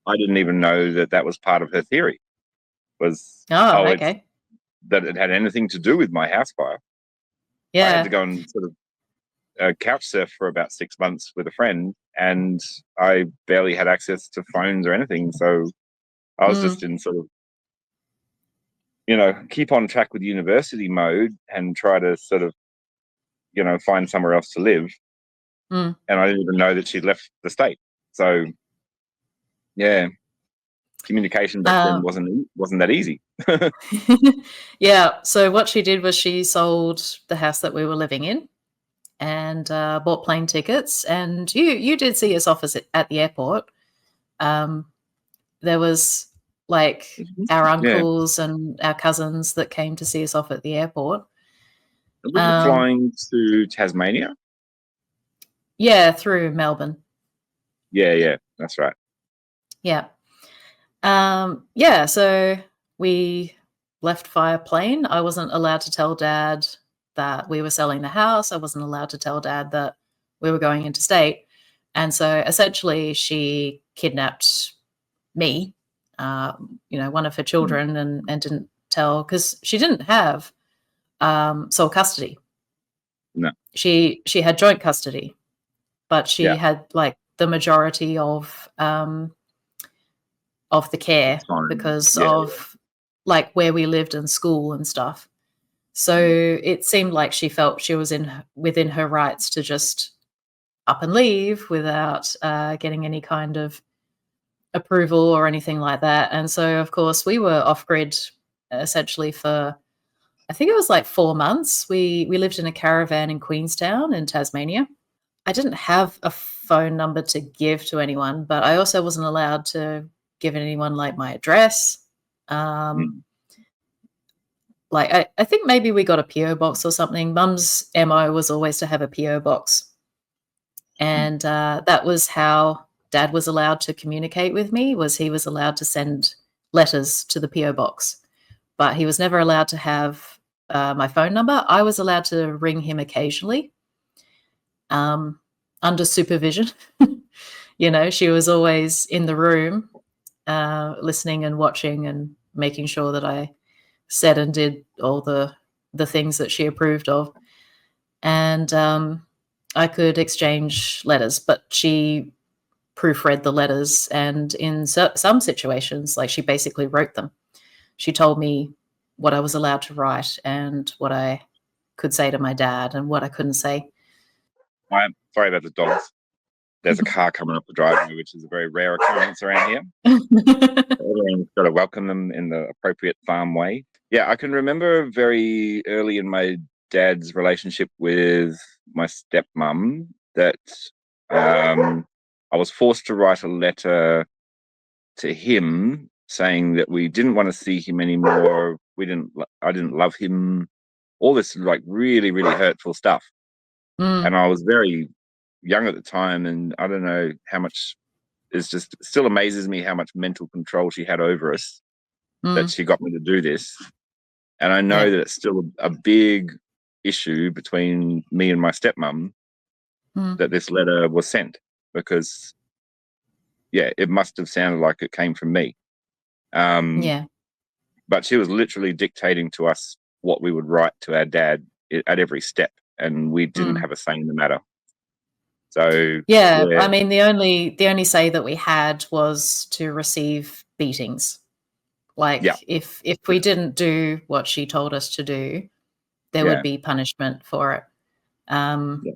I didn't even know that that was part of her theory. Was Oh, it's okay. that it had anything to do with my house fire. I had to Yeah. go and sort of couch surf for about 6 months with a friend, and I barely had access to phones or anything. So I was just Mm, in sort of, keep on track with university mode and try to sort of, find somewhere else to live. mm. And I didn't even know that she'd left the state. So yeah, communication back then Um, wasn't that easy. yeah, so what she did was she sold the house that we were living in, and, bought plane tickets, and you did see us off at the airport. Um, there was, like, our Yeah. uncles and our cousins that came to see us off at the airport. Was you Um, flying to Tasmania? yeah, through Melbourne. Yeah, yeah, that's right. Yeah. Yeah, so we left via plane. I wasn't allowed to tell dad that we were selling the house. I wasn't allowed to tell dad that we were going interstate. And so essentially she kidnapped me, one of her Mm. children, and didn't tell because she didn't have sole custody. No, She had joint custody, but she yeah, had like the majority of the care that's fine. because Yeah, of like where we lived and school and stuff. So yeah. it seemed like she felt she was within her rights to just up and leave without getting any kind of approval or anything like that. And so, of course, we were off grid essentially for I think it was like 4 months. We lived in a caravan in Queenstown in Tasmania. I didn't have a phone number to give to anyone, but I also wasn't allowed to give anyone like my address. Um, Mm. like I think maybe we got a PO box or something. Mum's MO was always to have a PO box, Mm. and that was how Dad was allowed to communicate with me. Was he was allowed to send letters to the PO box, but he was never allowed to have my phone number. I was allowed to ring him occasionally, under supervision. She was always in the room, listening and watching and making sure that I said and did all the things that she approved of. And I could exchange letters, but she proofread the letters, and in some situations, like, she basically wrote them. She told me what I was allowed to write and what I could say to my dad and what I couldn't say. I'm sorry about the dogs. There's a car coming up the driveway, which is a very rare occurrence around here. Everyone's got to welcome them in the appropriate farm way. Yeah, I can remember very early in my dad's relationship with my stepmom that I was forced to write a letter to him saying that we didn't want to see him anymore. I didn't love him. All this like really, really hurtful stuff. And I was very young at the time, and I don't know how much. It just still amazes me how much mental control she had over us that she got me to do this. And I know that it's still a big issue between me and my stepmom that this letter was sent, because it must have sounded like it came from me. But she was literally dictating to us what we would write to our dad at every step, and we didn't have a say in the matter. So I mean, the only say that we had was to receive beatings. Like, if we didn't do what she told us to do, there would be punishment for it. And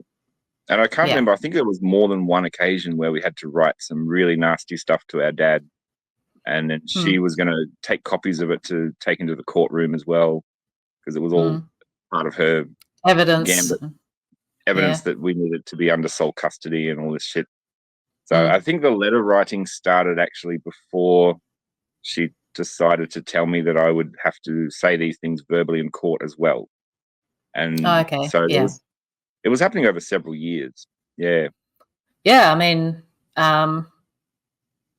I can't remember. I think there was more than one occasion where we had to write some really nasty stuff to our dad, and then she was going to take copies of it to take into the courtroom as well, because it was all part of her evidence. Evidence that we needed to be under sole custody and all this shit. So I think the letter writing started actually before she decided to tell me that I would have to say these things verbally in court as well. And so it was happening over several years. Yeah. Yeah, I mean,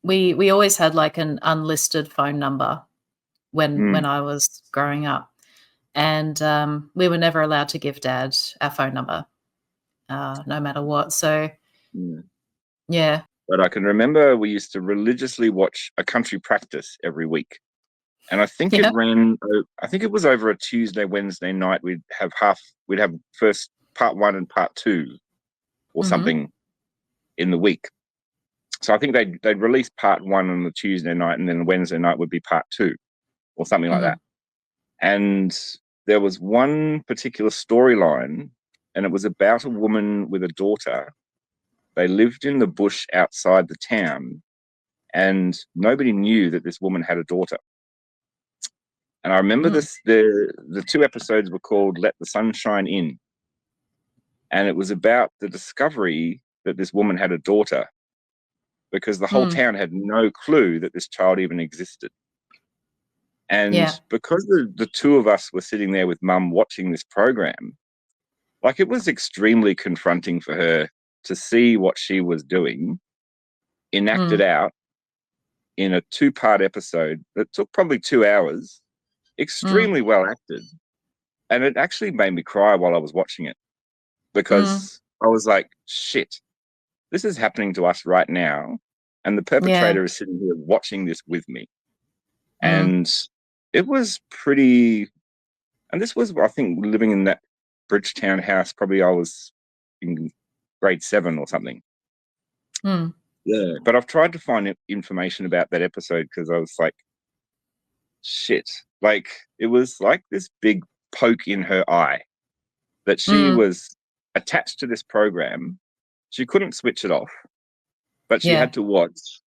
we always had like an unlisted phone number when I was growing up, and we were never allowed to give Dad our phone number, no matter what. So yeah. But I can remember we used to religiously watch A Country Practice every week. And I think it ran, I think it was over a Tuesday, Wednesday night. We'd have first part 1 and part 2 or something in the week. So I think they'd release part 1 on the Tuesday night, and then the Wednesday night would be part 2 or something like that. And there was one particular storyline, and it was about a woman with a daughter. They lived in the bush outside the town, and nobody knew that this woman had a daughter. And I remember the 2 episodes were called Let the Sunshine In. And it was about the discovery that this woman had a daughter, because the whole town had no clue that this child even existed. And because the 2 of us were sitting there with Mum watching this program, like, it was extremely confronting for her to see what she was doing enacted out in a 2-part episode that took probably 2 hours, extremely well acted. And it actually made me cry while I was watching it, because I was like, shit, this is happening to us right now. And the perpetrator is sitting here watching this with me. And it was pretty, and this was, I think, living in that Bridgetown house, probably I was in grade 7 or something. Yeah, but I've tried to find information about that episode, because I was like, shit, like, it was like this big poke in her eye that she was attached to this program. She couldn't switch it off, but she had to watch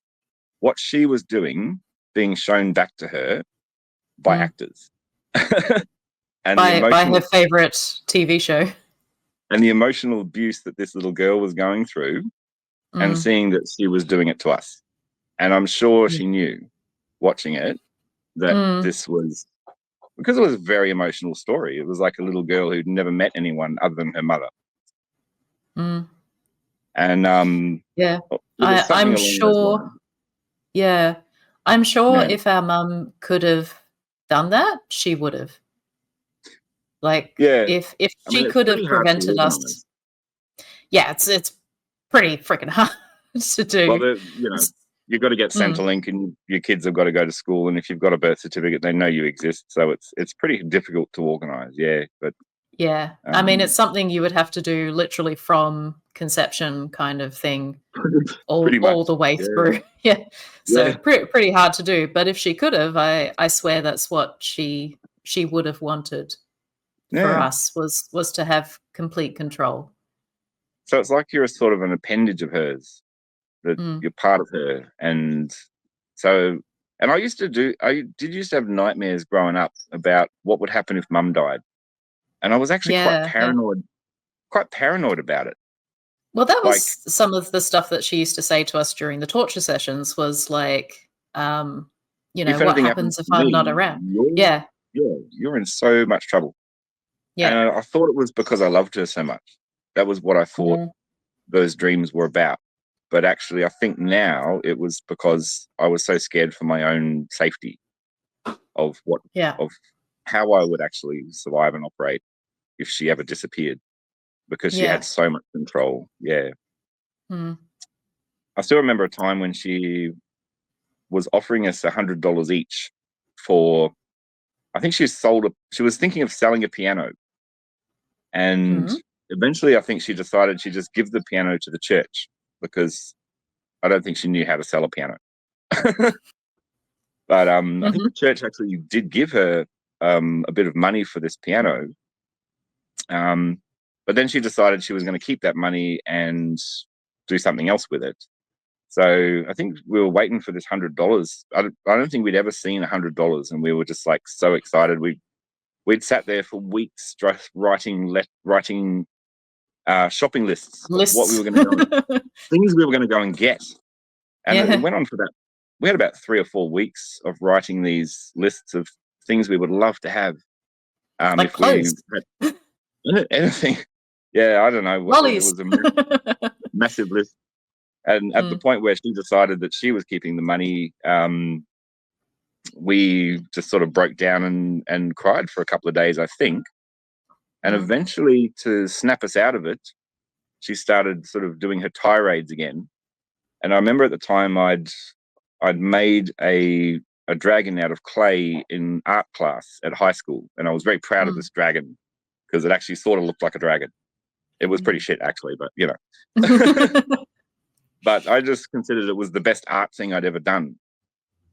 what she was doing being shown back to her by actors. And by her favorite TV show. And the emotional abuse that this little girl was going through, and seeing that she was doing it to us. And I'm sure she knew, watching it, that this was, because it was a very emotional story. It was like a little girl who'd never met anyone other than her mother. And I'm sure. Yeah, I'm sure if our mum could have done that, she would have. Like, if she could have prevented us. yeah, it's pretty freaking hard to Well, do. you've got to get Mm, Centrelink, and your kids have got to go to school, and if you've got a birth certificate, they know you exist. So it's pretty difficult to organise. Yeah, but yeah. I mean, it's something you would have to do literally from conception kind of thing pretty all much. the way Yeah, through. Yeah. So yeah, pretty hard to do. But if she could have, I swear that's what she would have wanted for yeah. us was to have complete control. So it's like you're a sort of an appendage of hers, that Mm. you're part of her, and so. And I did used to have nightmares growing up about what would happen if Mum died, and I was actually Yeah, yeah. quite paranoid about it. Well, that was Like, some of the stuff that she used to say to us during the torture sessions was like, if "What anything happens happens if to I'm not me, around?" Yeah, you're in so much trouble. And yeah. I thought it was because I loved her so much. That was what I thought Mm, those dreams were about. But actually, I think now it was because I was so scared for my own safety of yeah, of how I would actually survive and operate if she ever disappeared, because she had yeah. so much control. Yeah. Mm, I still remember a time when she was offering us $100 each for, I think she was thinking of selling a piano. And mhm. eventually I think she decided she'd just give the piano to the church, because I don't think she knew how to sell a piano. But I think the Mhm. church actually did give her a bit of money for this piano. Um, but then she decided she was going to keep that money and do something else with it. So I think we were waiting for this $100. I don't think we'd ever seen $100, and we were just like so excited. We'd sat there for weeks writing shopping lists of what we Lists. were going to go, things we were going to go and get, and it Yeah, went on for that. We had about 3 or 4 weeks of writing these lists of things we would love to have, like if we clothes, had anything. Yeah, I don't know. It lollies. was a massive list, and at the Mm, point where she decided that she was keeping the money, we just sort of broke down and cried for a couple of days, I think. And mm, eventually, to snap us out of it, she started sort of doing her tirades again. And I remember at the time I'd made a dragon out of clay in art class at high school, and I was very proud of mm. this dragon because it actually sort of looked like a dragon. It was pretty shit actually, but But I just considered it was the best art thing I'd ever done,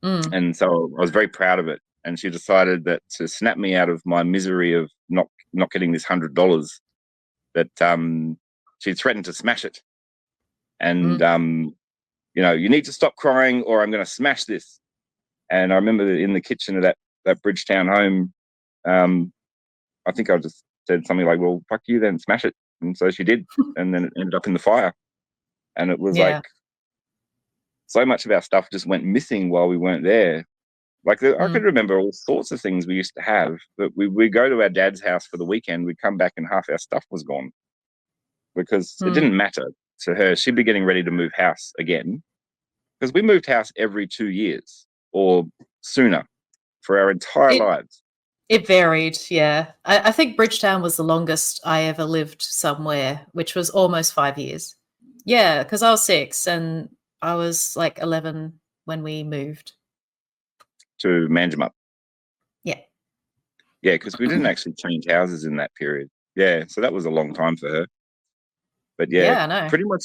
Mm, and so I was very proud of it. And she decided that to snap me out of my misery of not getting this $100, that she threatened to smash it, and mm, you need to stop crying or I'm going to smash this. And I remember in the kitchen of that Bridgetown home, um, I think I just said something like, "Well, fuck you, then smash it." And so she did, and then it ended up in the fire. And it was like yeah. so much of our stuff just went missing while we weren't there. Like I could Mm, remember all sorts of things we used to have, but we go to our dad's house for the weekend, we'd come back and half our stuff was gone, because it mm. didn't matter to her. She'd be getting ready to move house again, because we moved house every 2 years or sooner for our entire It lives. it varied, yeah. I think Bridgetown was the longest I ever lived somewhere, which was almost 5 years. Yeah, because I was 6 and I was, like, 11 when we moved. To Manjimup. Yeah. Yeah, because we didn't actually change houses in that period. Yeah, so that was a long time for her. But yeah, Yeah, I know. pretty much.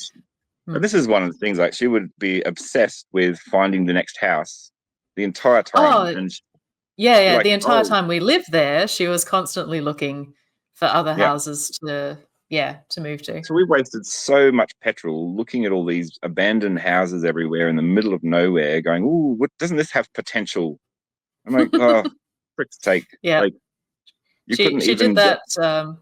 And Mm. this is one of the things. Like, she would be obsessed with finding the next house the entire time, Oh, and she'd yeah, be yeah, like, the entire "Oh, time we lived there, she was constantly looking for other yeah." houses to move to. So we wasted so much petrol looking at all these abandoned houses everywhere in the middle of nowhere, going, "Ooh, what doesn't this have potential?" I'm like, "Oh, frick's sake!" Yeah. Like, you She couldn't she did even get. that,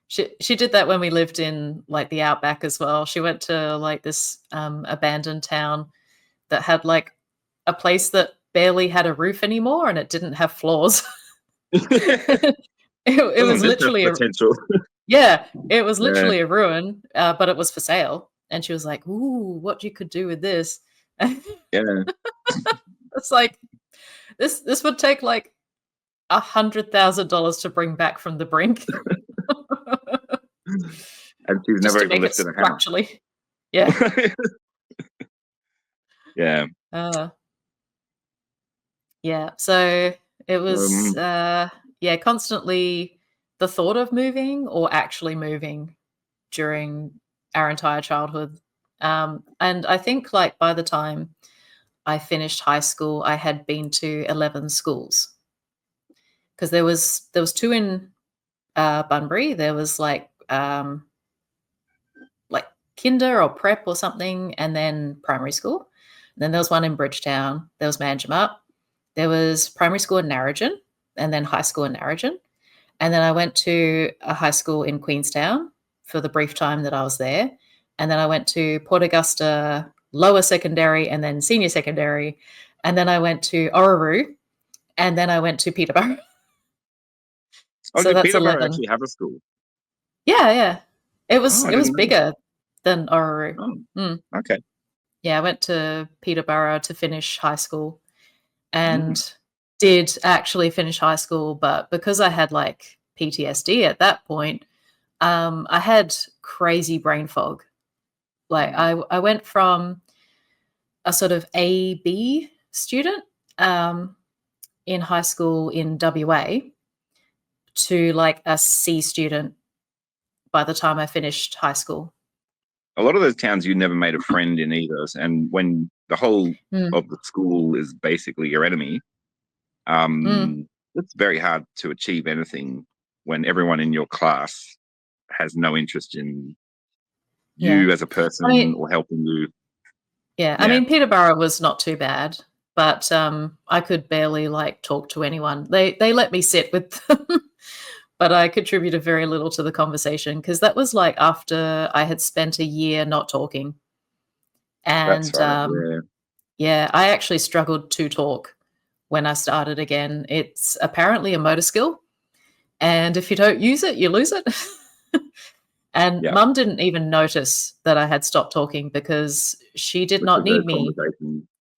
she did that when we lived in, like, the outback as well. She went to, like, this, abandoned town that had, like, a place that barely had a roof anymore, and it didn't have floors. It Doesn't was this have literally a potential? yeah, it was Yeah, literally a ruin, but it was for sale, and she was like, "Ooh, what you could do with this." yeah. It's like, this would take, like, $100,000 to bring back from the brink. And she's just never to even make it lifted a hammer. structurally. Yeah. Yeah. Uh, yeah. So it was, Um, yeah, constantly the thought of moving or actually moving during our entire childhood. And I think like by the time I finished high school, I had been to 11 schools because there was two in Bunbury. There was like kinder or prep or something, and then primary school. And then there was one in Bridgetown. There was Manjimup. There was primary school in Narrogin, and then high school in Narrogin. And then I went to a high school in Queenstown for the brief time that I was there. And then I went to Port Augusta lower secondary and then senior secondary. And then I went to Orroroo, and then I went to Peterborough. oh, So did that's Peterborough 11. actually have a school? Yeah, yeah. It Oh, was I it was didn't know that. bigger than Orroroo. Oh, Mm. okay. Yeah, I went to Peterborough to finish high school Mm. and did actually finish high school, but because I had like PTSD at that point, I had crazy brain fog. Like Mm. I went from a sort of A B student um, in high school in WA to like a C student by the time I finished high school. A lot of those towns you never made a friend in either, and when the whole Mm, of the school is basically your enemy, mm, it's very hard to achieve anything when everyone in your class has no interest in yeah. you as a I person mean, or helping you. yeah. I Yeah, mean, Peterborough was not too bad, but I could barely like talk to anyone. They let me sit with them, but I contributed very little to the conversation because that was like after I had spent a year not talking. that's And right. Yeah, yeah, I actually struggled to talk when I started again. It's apparently a motor skill, and if you don't use it, you lose it. And yeah. mum didn't even notice that I had stopped talking because she did not Because need me her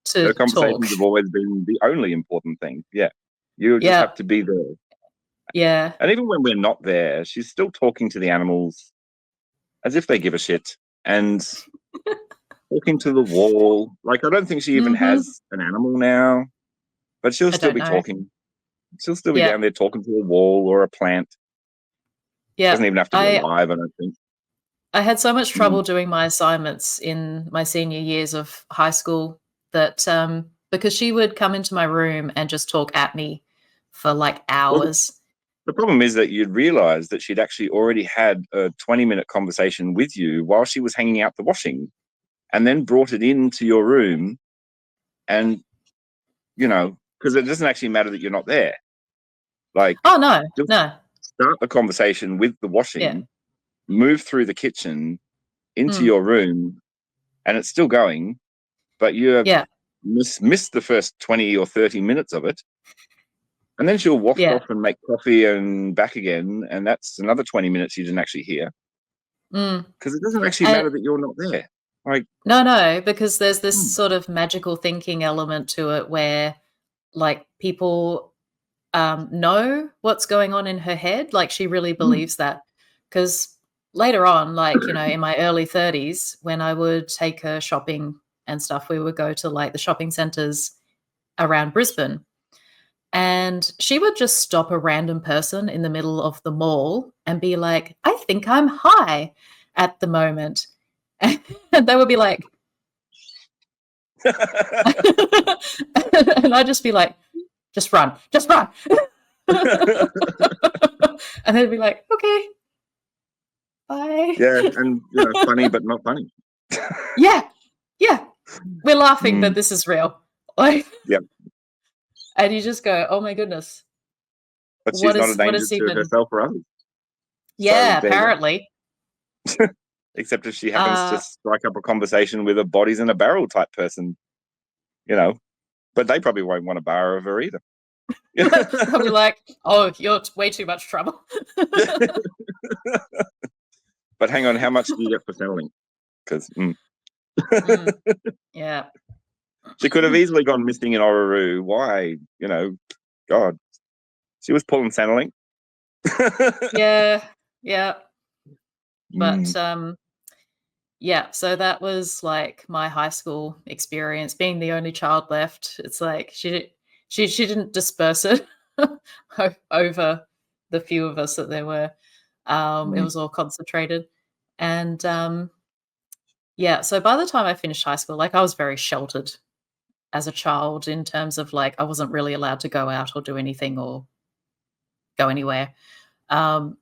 to talk. conversations have always been the only important thing. Yeah, you just Yeah, have to be there. yeah, And even when we're not there, she's still talking to the animals as if they give a shit and talking to the wall. Like, I don't think she even mhm. has an animal now, but she'll I still don't be know. talking. She'll still be Yeah, down there talking to a wall or a plant. yeah. Doesn't even have to be I alive, I don't think. I had so much Mm. trouble doing my assignments in my senior years of high school that, because she would come into my room and just talk at me for, like, Well, hours. the problem is that you'd realize that she'd actually already had a 20-minute conversation with you while she was hanging out the washing and then brought it into your room. And, because it doesn't actually matter that you're not there. Like, Oh, no, just no. start the conversation with the Yeah. washing, move through the kitchen into Mm. your room, and it's still going, but you have Yeah, missed the first 20 or 30 minutes of it. And then she'll waft yeah. off and make coffee and back again. And that's another 20 minutes you didn't actually hear Mm. because it doesn't actually And matter that you're not there. Like, no, no, because there's this hmm, sort of magical thinking element to it where, like, people, know what's going on in her head, like, she really hmm, believes that. Because later on, like, in my early 30s, when I would take her shopping and stuff, we would go to, like, the shopping centres around Brisbane, and she would just stop a random person in the middle of the mall and be like, "I think I'm high at the moment." And they would be like and I'd just be like, "Just run, just run." And they'd be like, "Okay, bye." yeah, and funny but not funny. Yeah, yeah. We're laughing, but Mm, this is real. Like, yeah, and you just go, "Oh my goodness. but she's not a What danger is to even." herself or others. So Yeah, there you go. apparently. Except if she happens to Uh, strike up a conversation with a bodies in a barrel type person, you know, but they probably won't want to borrow of her either. they'll be like, "Oh, you're way too much trouble." But hang on, how much do you get for selling? Because Mm, yeah. she could have easily gone missing in Orroroo. Why? God, she was pulling Centrelink. Yeah, yeah. But yeah, so that was like my high school experience. Being the only child left, it's like she didn't disperse it over the few of us that there were. It was all concentrated, and yeah. So by the time I finished high school, like I was very sheltered as a child in terms of like I wasn't really allowed to go out or do anything or go anywhere. Um,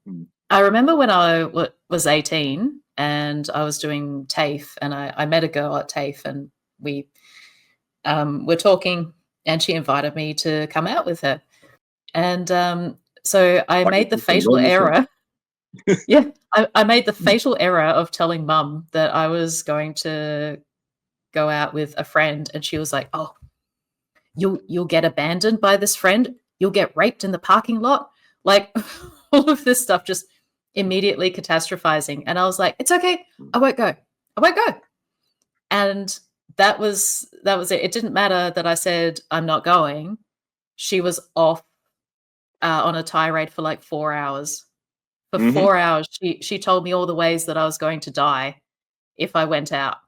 I remember when I was 18 and I was doing TAFE, and I met a girl at TAFE, and we were talking, and she invited me to come out with her. And so I Like made it's the just a fatal normal thing. error. Yeah, I made the fatal error of telling mum that I was going to go out with a friend, and she was like, "Oh, you'll get abandoned by this friend. You'll get raped in the parking lot." Like all of this stuff just immediately catastrophizing. And I was like, "It's okay. I won't go. I won't go." And that was it. It didn't matter that I said I'm not going. She was off on a tirade for like 4 hours. For Mm-hmm. 4 hours, she told me all the ways that I was going to die if I went out.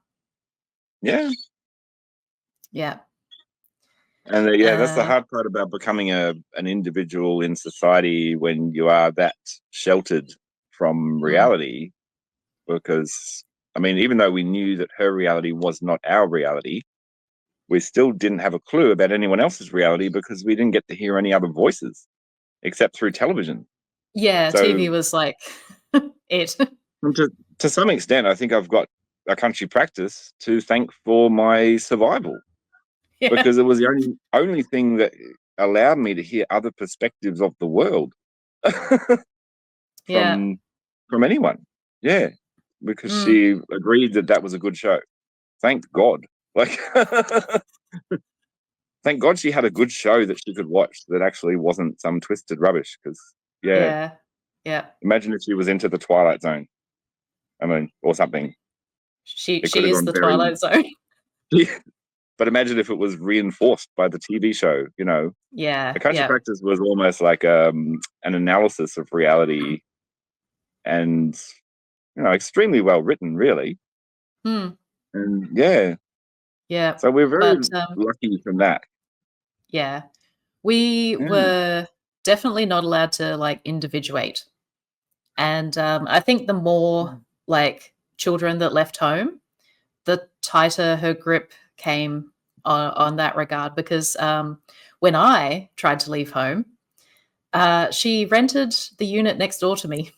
Yeah. Yeah. And yeah, that's the Uh, hard part about becoming an individual in society when you are that sheltered from mm, reality. Because, I mean, even though we knew that her reality was not our reality, we still didn't have a clue about anyone else's reality because we didn't get to hear any other voices except through television. yeah, So, TV was like it. to some extent, I think I've got a country practice to thank for my survival, Yeah. because it was the only thing that allowed me to hear other perspectives of the world Yeah. from anyone. Yeah, because Mm, she agreed that that was a good show. Thank God. Like, thank God she had a good show that she could watch that actually wasn't some twisted rubbish. Because, yeah, yeah. Yeah. imagine if she was into the Twilight Zone. I mean, or something. She It could she have is gone the very. Twilight Zone. But imagine if it was reinforced by the TV show. Yeah. The country Yeah. practice was almost like an analysis of reality, and extremely well written, really. Mm, And yeah, yeah. so we're very But lucky from that. yeah, we Yeah. were definitely not allowed to like individuate. And I think the more like children that left home, the tighter her grip came on that regard. Because when I tried to leave home, she rented the unit next door to me.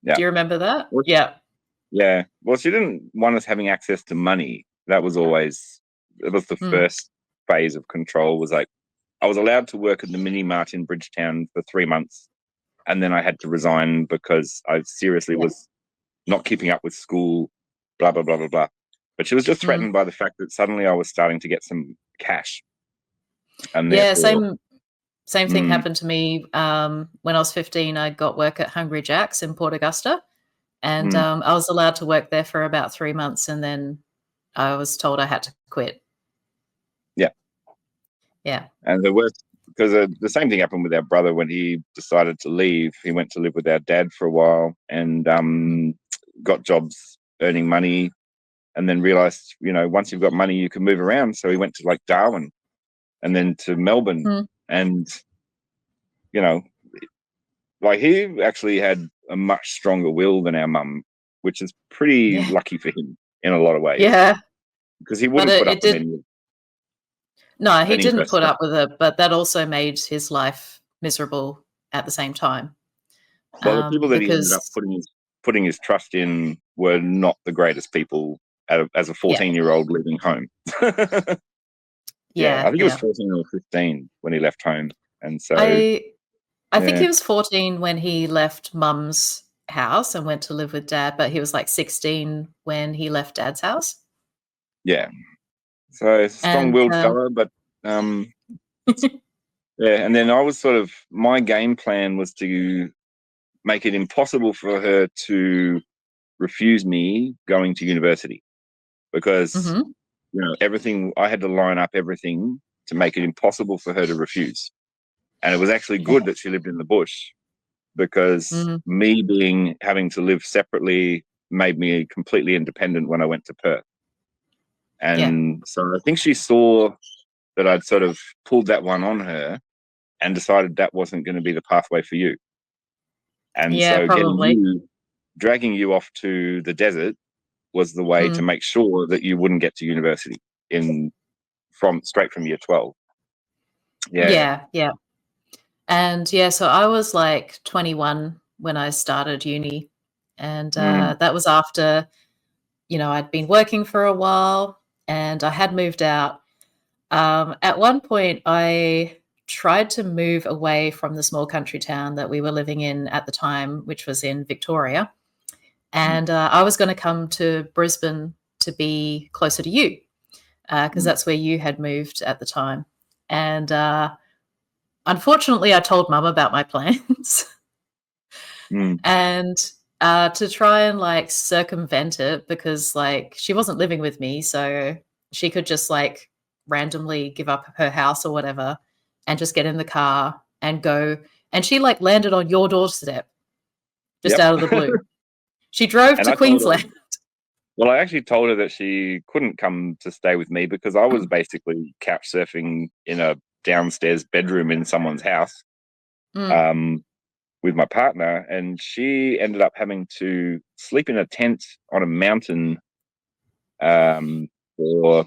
Yeah. Do you remember that? Well, Yeah. yeah. Well, she didn't want us having access to money. That was always it was the Mm, first phase of control. Was like I was allowed to work at the mini mart in Bridgetown for 3 months, and then I had to resign because I seriously yeah. was not keeping up with school. Blah blah blah blah blah. But she was just Mm. threatened by the fact that suddenly I was starting to get some cash, and Yeah. therefore, Same thing mm, happened to me when I was 15. I got work at Hungry Jack's in Port Augusta, and mm, I was allowed to work there for about 3 months, and then I was told I had to quit. yeah. Yeah. And the worst, because the same thing happened with our brother when he decided to leave. He went to live with our dad for a while and Mm. got jobs earning money, and then realized, once you've got money, you can move around. So he went to like Darwin and then to Melbourne. Mm. And, you know, like he actually had a much stronger will than our mum, which is pretty Yeah. lucky for him in a lot of ways Yeah. because he But wouldn't put it up with did. any No, he of her didn't put stuff. up with it, but that also made his life miserable at the same time. Well, the people that he ended up Because putting his trust in were not the greatest people as a yeah, 14-year-old leaving home. Yeah, I yeah, think he was yeah. 14 or 15 when he left home, and so I I think yeah, he was 14 when he left mum's house and went to live with dad, but he was like 16 when he left dad's house. yeah. So And strong-willed fella, but yeah. And then I was sort of my game plan was to make it impossible for her to refuse me going to university because Mhm. everything I had to line up everything to make it impossible for her to refuse. And it was actually Yeah. good that she lived in the bush because Mhm. me having to live separately made me completely independent when I went to Perth. Yeah. And so I think she saw that I'd sort of pulled that one on her and decided that wasn't going to be the pathway for you. And Yeah, so probably. dragging you off to the desert was the way to Mm. make sure that you wouldn't get to university straight from year 12. Yeah. Yeah, yeah. And, yeah, so I was, like, 21 when I started uni, and, Mm, that was after, I'd been working for a while, and I had moved out. At one point, I tried to move away from the small country town that we were living in at the time, which was in Victoria, mm, and, I was gonna come to Brisbane to be closer to you, because mm, that's where you had moved at the time, and, unfortunately, I told mum about my plans, mm. and, to try and, like, circumvent it because, like, she wasn't living with me, so she could just, like, randomly give up her house or whatever and just get in the car and go, and she, like, landed on your doorstep just Yep. out of the blue. She drove And to I told her, Queensland. well, I actually told her that she couldn't come to stay with me because I was basically couch surfing in a downstairs bedroom in someone's house, Mm, um, with my partner, and she ended up having to sleep in a tent on a mountain, um, for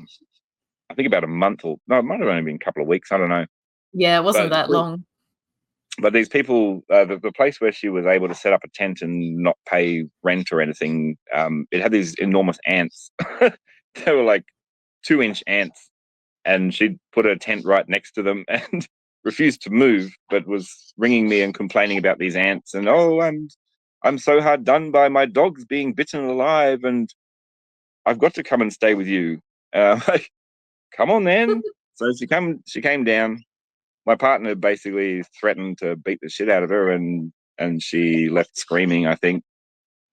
I think about a month, or no, it might have only been a couple of weeks. I don't know, yeah, it wasn't but that long. these people, the place where she was able to set up a tent and not pay rent or anything, it had these enormous ants. They were like 2-inch ants, and she'd put her tent right next to them and refused to move, but was ringing me and complaining about these ants. And I'm so hard done by my dogs being bitten alive, and I've got to come and stay with you. Like, come on then. So she came down. My partner basically threatened to beat the shit out of her, and she left screaming, I think,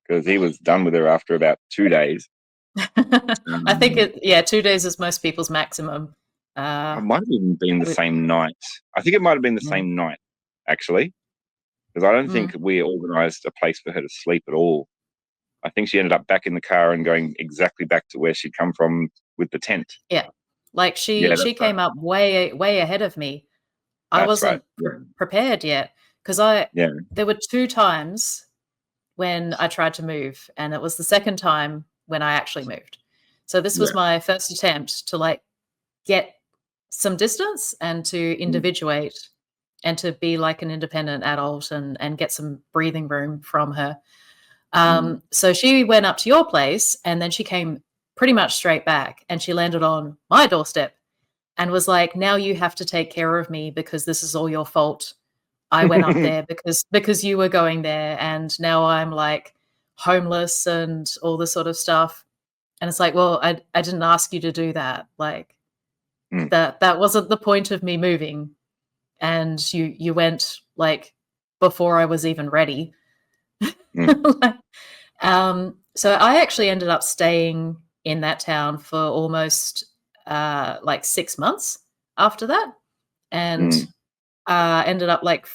because he was done with her after about 2 days. I think Um, 2 days is most people's maximum. it Uh, might have even been the wi same night. I think it might have been the mm, same night, actually, because I don't mm, think we organised a place for her to sleep at all. I think she ended up back in the car and going exactly back to where she'd come from with the tent. yeah. Like, Yeah, she that's right. came up way ahead of me. I That's right. wasn't Yeah. prepared yet because I Yeah. there were 2 times when I tried to move, and it was the second time when I actually moved. So this was Yeah. my first attempt to, like, get some distance and to Mm, individuate and to be like an independent adult and get some breathing room from her. mm. So she went up to your place, and then she came pretty much straight back, and she landed on my doorstep and was like, "Now you have to take care of me because this is all your fault. I went up there because you were going there, and now I'm, like, homeless and all this sort of stuff." And it's like, "Well, I didn't ask you to do that, like, Mm, that wasn't the point of me moving, and you went, like, before I was even ready." mm, Like, so I actually ended up staying in that town for almost, like, 6 months after that, and, mm, ended up, like,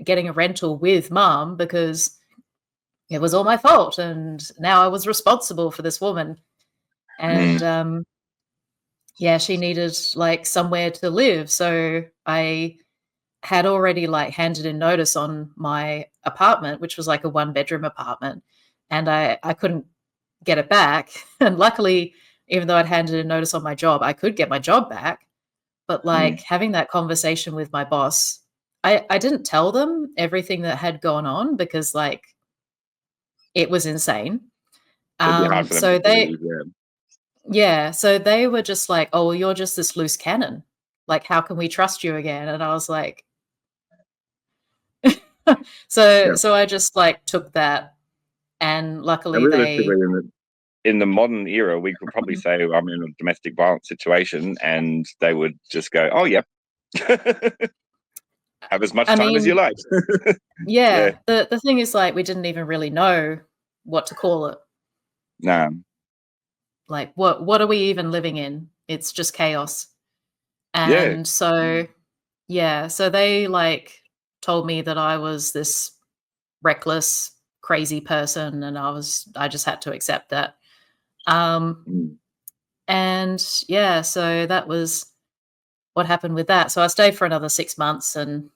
getting a rental with mum because it was all my fault, and now I was responsible for this woman, and, mm, yeah, she needed, like, somewhere to live, so I had already, like, handed in notice on my apartment, which was, like, a one-bedroom apartment, and I couldn't get it back, and luckily, even though I'd handed in notice on my job, I could get my job back, but, like, mm. having that conversation with my boss, I didn't tell them everything that had gone on because, like, it was insane. It'd be hard for them to So they believe. Yeah. Yeah, so they were just like, "Oh, well, you're just this loose cannon. Like, how can we trust you again?" And I was like, Yeah. so I just, like, took that, and And luckily realistically, they in the modern era, we could probably say I'm in a domestic violence situation, and they would just go, "Oh, yep, have as much I time as you mean, like." Yeah, yeah, the thing is, like, we didn't even really know what to call it. nah, Like, what are we even living in? It's just chaos. yeah, And so, yeah, so they, like, told me that I was this reckless, crazy person, and I just had to accept that. Um, and yeah, so that was what happened with that. So I stayed for another 6 months, and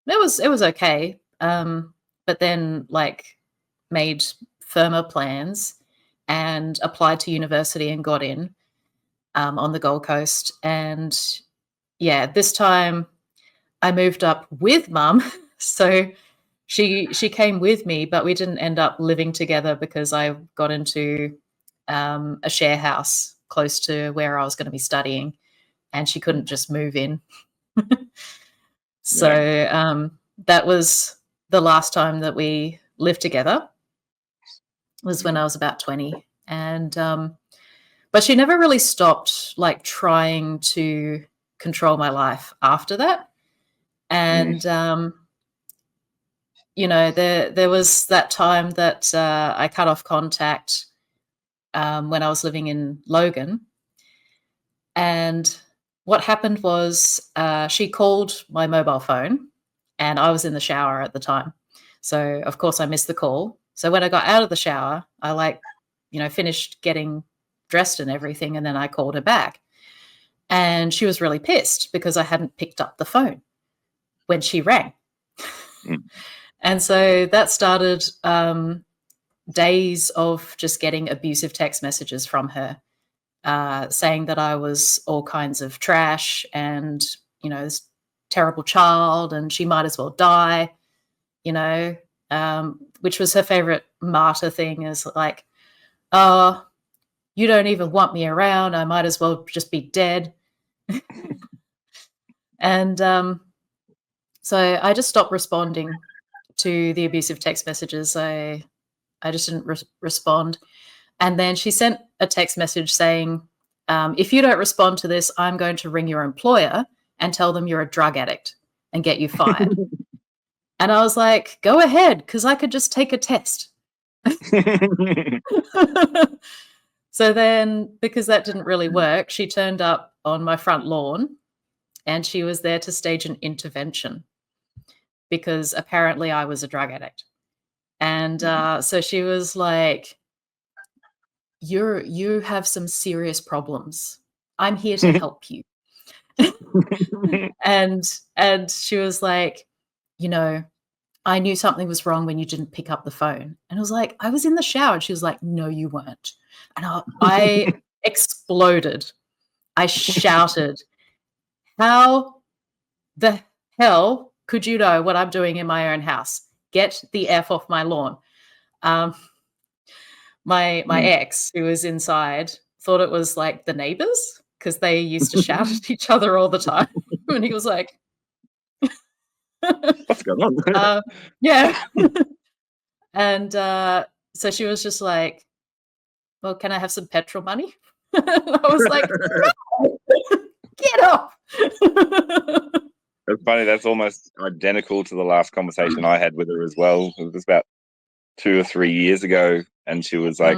it was okay. But then like made firmer plans and applied to university and got in on the Gold Coast. And yeah, this time I moved up with mum. So she came with me, but we didn't end up living together because I got into a share house close to where I was going to be studying, and she couldn't just move in. So that was the last time that we lived together, was when I was about 20. And but she never really stopped like trying to control my life after that. And you know, there was that time that I cut off contact when I was living in Logan. And what happened was she called my mobile phone, and I was in the shower at the time. So, of course, I missed the call. So when I got out of the shower, I finished getting dressed and everything, and then I called her back. And she was really pissed because I hadn't picked up the phone when she rang. And so that started days of just getting abusive text messages from her, saying that I was all kinds of trash and, this terrible child, and she might as well die, which was her favorite martyr thing, is like, oh, you don't even want me around. I might as well just be dead. And so I just stopped responding to the abusive text messages. I just didn't respond. And then she sent a text message saying, if you don't respond to this, I'm going to ring your employer and tell them you're a drug addict and get you fired. And I was like, go ahead, because I could just take a test. So then, because that didn't really work, she turned up on my front lawn, and she was there to stage an intervention because apparently I was a drug addict. And so she was like, you have some serious problems. I'm here to help you. and she was like, I knew something was wrong when you didn't pick up the phone. And I was like, I was in the shower. And she was like, no, you weren't. And I exploded. I shouted, how the hell could you know what I'm doing in my own house? Get the F off my lawn. My ex, who was inside, thought it was like the neighbors because they used to shout at each other all the time. And he was like, what's going on? Yeah. And so she was just like, well, can I have some petrol money? I was like, no, get off. It's funny, that's almost identical to the last conversation I had with her as well. It was about 2 or 3 years ago, and she was like,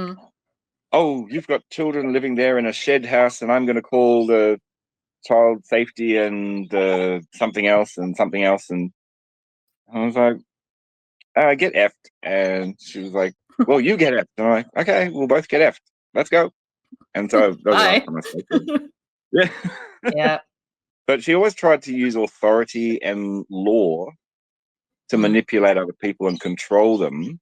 oh, you've got children living there in a shed house, and I'm going to call the child safety and something else and something else. And I was like, get effed. And she was like, well, you get effed. And I'm like, okay, we'll both get effed. Let's go. And so that was the last time I spoke to her. Yeah. Yeah. But she always tried to use authority and law to manipulate other people and control them.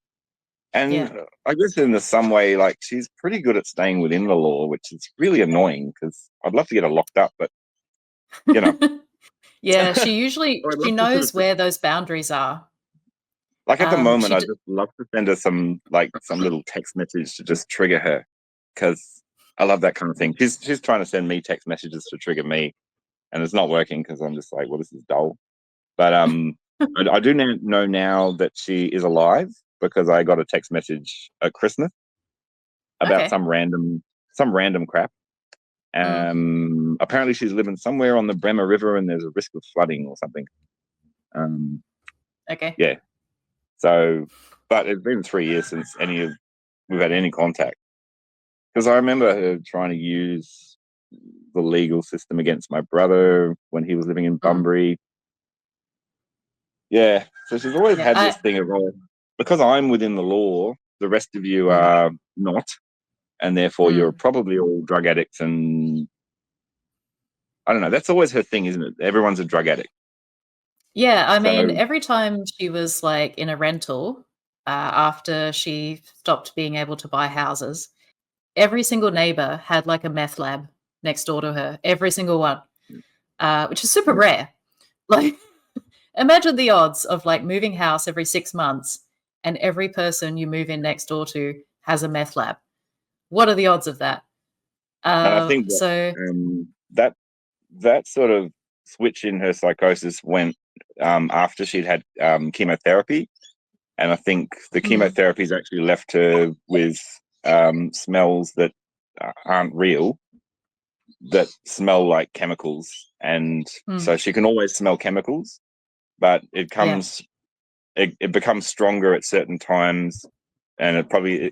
And I guess in some way, like, she's pretty good at staying within the law, which is really annoying because I'd love to get her locked up, but Yeah, she knows where those boundaries are. Like at the moment, I just love to send her some little text message to just trigger her, because I love that kind of thing. She's trying to send me text messages to trigger me, and it's not working because I'm just like, well, this is dull. But I do know now that she is alive because I got a text message at Christmas about some random crap. Apparently she's living somewhere on the Bremer River and there's a risk of flooding or something. Okay. Yeah. So, but it's been 3 years since we've had any contact. Because I remember her trying to use the legal system against my brother when he was living in Bunbury. Yeah. So she's always had this thing of, because I'm within the law, the rest of you Mm, are not, and therefore you're mm. probably all drug addicts. And I don't know. That's always her thing, isn't it? Everyone's a drug addict. Yeah, I mean, So every time she was, like, in a rental, after she stopped being able to buy houses, every single neighbor had, like, a meth lab next door to her, every single one, which is super rare. Like, imagine the odds of, like, moving house every 6 months, and every person you move in next door to has a meth lab. What are the odds of that? and I think that So that that sort of switch in her psychosis went after she'd had chemotherapy, and I think the mm, chemotherapy's actually left her with smells that aren't real, that smell like chemicals, and mm, so she can always smell chemicals, but yeah, it becomes stronger at certain times, and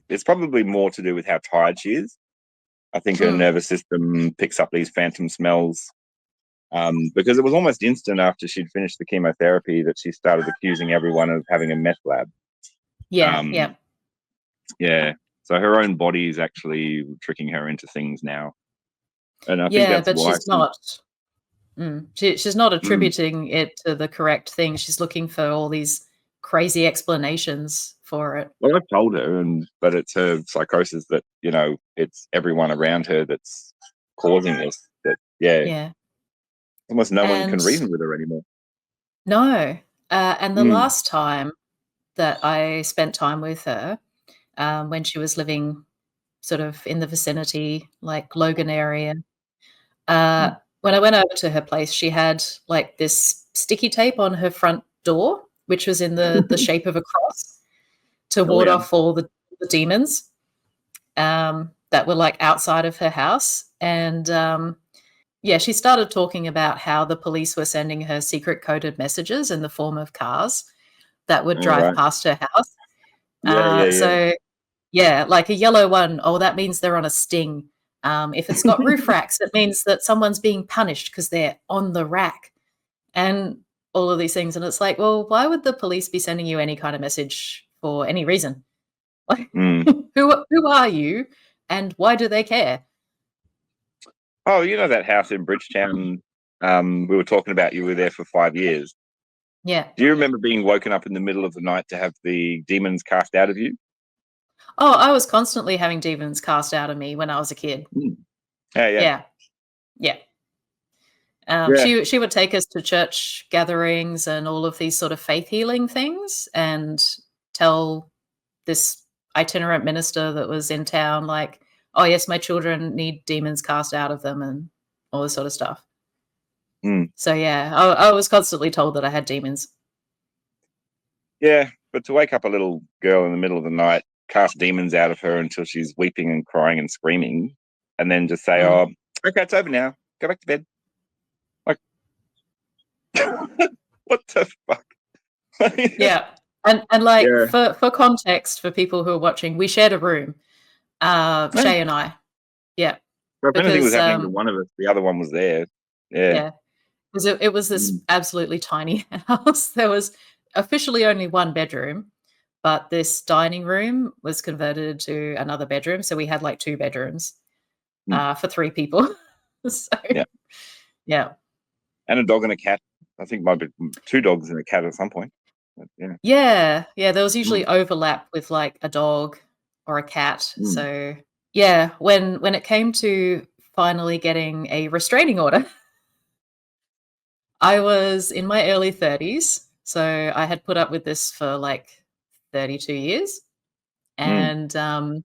it's probably more to do with how tired she is. I think her mm, nervous system picks up these phantom smells, because it was almost instant after she'd finished the chemotherapy that she started accusing everyone of having a meth lab. yeah, Um, yeah, yeah, so her own body is actually tricking her into things now, and I think yeah, that's but why she's not. She's not Mm. attributing it to the correct thing. She's looking for all these crazy explanations for it. Well, I've told her, but it's her psychosis that it's everyone around her that's causing this. That yeah, Yeah, almost no one can and reason with her anymore. no, and the Mm. last time that I spent time with her, when she was living sort of in the vicinity, like Logan area, uh, Mm. when I went over to her place, she had, like, this sticky tape on her front door, which was in the shape of a cross to Oh ward yeah. off all the demons. That were, like, outside of her house, and, yeah, she started talking about how the police were sending her secret coded messages in the form of cars that would All drive right. past her house. Yeah, yeah, yeah. So, yeah, like a yellow one, oh, that means they're on a sting. If it's got roof racks, it means that someone's being punished because 'cause they're on the rack, and all of these things, and it's like, well, why would the police be sending you any kind of message for any reason? Like, Mm. who are you, and why do they care? Oh, you know that house in Bridgetown? We were talking about. You were there for 5 years. Yeah. Do you remember being woken up in the middle of the night to have the demons cast out of you? Oh, I was constantly having demons cast out of me when I was a kid. Mm. Yeah, yeah, Yeah, yeah. yeah. She would take us to church gatherings and all of these sort of faith healing things, and tell this itinerant minister that was in town, like, "Oh, yes, my children need demons cast out of them," and all this sort of stuff. Mm. So, yeah, I was constantly told that I had demons. Yeah, but to wake up a little girl in the middle of the night, cast demons out of her until she's weeping and crying and screaming, and then just say, Mm. "Oh, okay, it's over now. Go back to bed." Like, what the fuck? Yeah, and, like, Yeah. for context, for people who are watching, we shared a room, Eh, Shay and I. Yeah, so if anything was because, happening to one of us, the other one was there. Yeah. yeah. 'Cause it was this Mm. absolutely tiny house. There was officially only 1 bedroom, but this dining room was converted to another bedroom, so we had, like, 2 bedrooms, Mm. for 3 people. So, Yeah. yeah. And a dog and a cat. I think might be two dogs and a cat at some point. But, yeah. Yeah, yeah, there was usually Mm. overlap with, like, a dog or a cat, Mm. so, yeah, when it came to finally getting a restraining order, I was in my early 30s, so I had put up with this for, like, 32 years. Mm. And,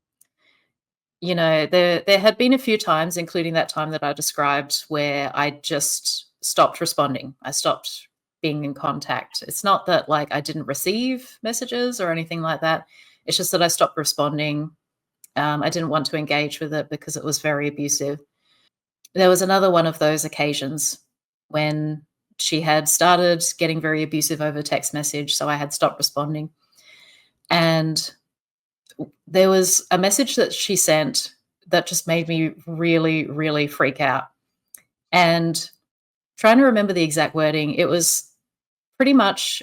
there had been a few times, including that time that I described, where I just stopped responding. I stopped being in contact. It's not that, like, I didn't receive messages or anything like that. It's just that I stopped responding. I didn't want to engage with it because it was very abusive. There was another one of those occasions when she had started getting very abusive over text message, so I had stopped responding. And there was a message that she sent that just made me really, really freak out. And trying to remember the exact wording, it was pretty much,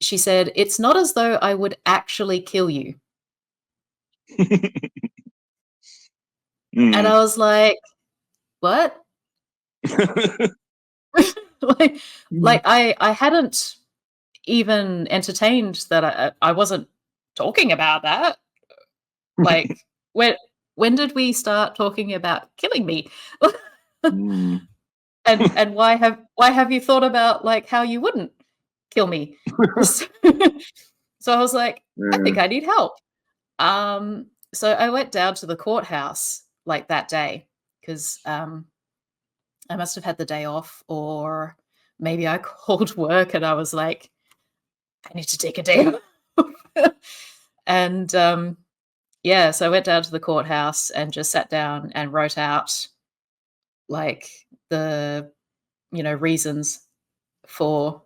she said, "It's not as though I would actually kill you." And I was like, "What?" like, I hadn't even entertained that I wasn't talking about that. Like, when did we start talking about killing me? And why have you thought about, like, how you wouldn't kill me? So I was like, "I think I need help." So I went down to the courthouse, like, that day 'cause, I must have had the day off, or maybe I called work and I was like, "I need to take a day off." And, yeah, so I went down to the courthouse and just sat down and wrote out, like, the, reasons for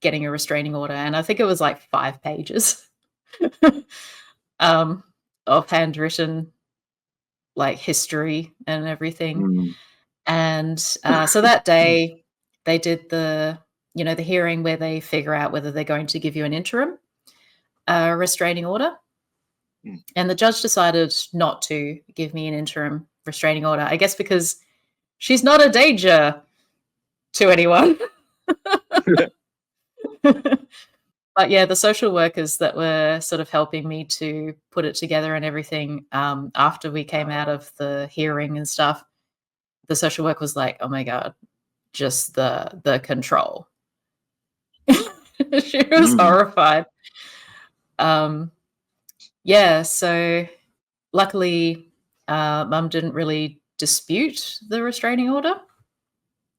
getting a restraining order, and I think it was, like, 5 pages, um, of handwritten, like, history and everything. And, so that day, they did the hearing where they figure out whether they're going to give you an interim, restraining order. And the judge decided not to give me an interim restraining order, I guess because she's not a danger to anyone. But yeah, the social workers that were sort of helping me to put it together and everything, after we came out of the hearing and stuff, the social worker was like, "Oh my god, just the control." She was horrified. Yeah, so luckily, mum didn't really dispute the restraining order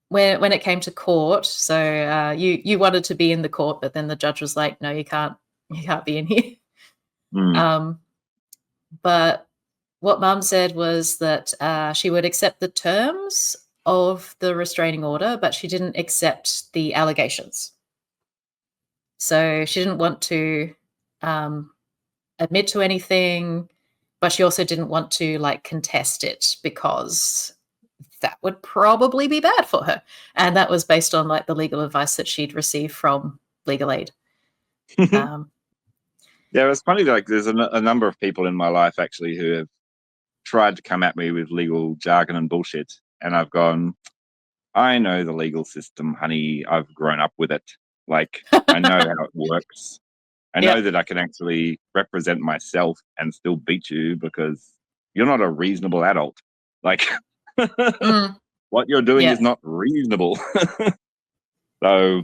when it came to court. So you wanted to be in the court, but then the judge was like, "No, you can't be in here." Um, but what mum said was that she would accept the terms of the restraining order, but she didn't accept the allegations. So she didn't want to admit to anything, but she also didn't want to, like, contest it because that would probably be bad for her. And that was based on, like, the legal advice that she'd received from legal aid. Um, Yeah, it's funny. Like, there's a number of people in my life actually who have tried to come at me with legal jargon and bullshit, and I've gone, I know the legal system, honey. I've grown up with it. Like, I know how it works. I know yeah. that I can actually represent myself and still beat you because you're not a reasonable adult. Like, Mm, what you're doing yeah. is not reasonable. So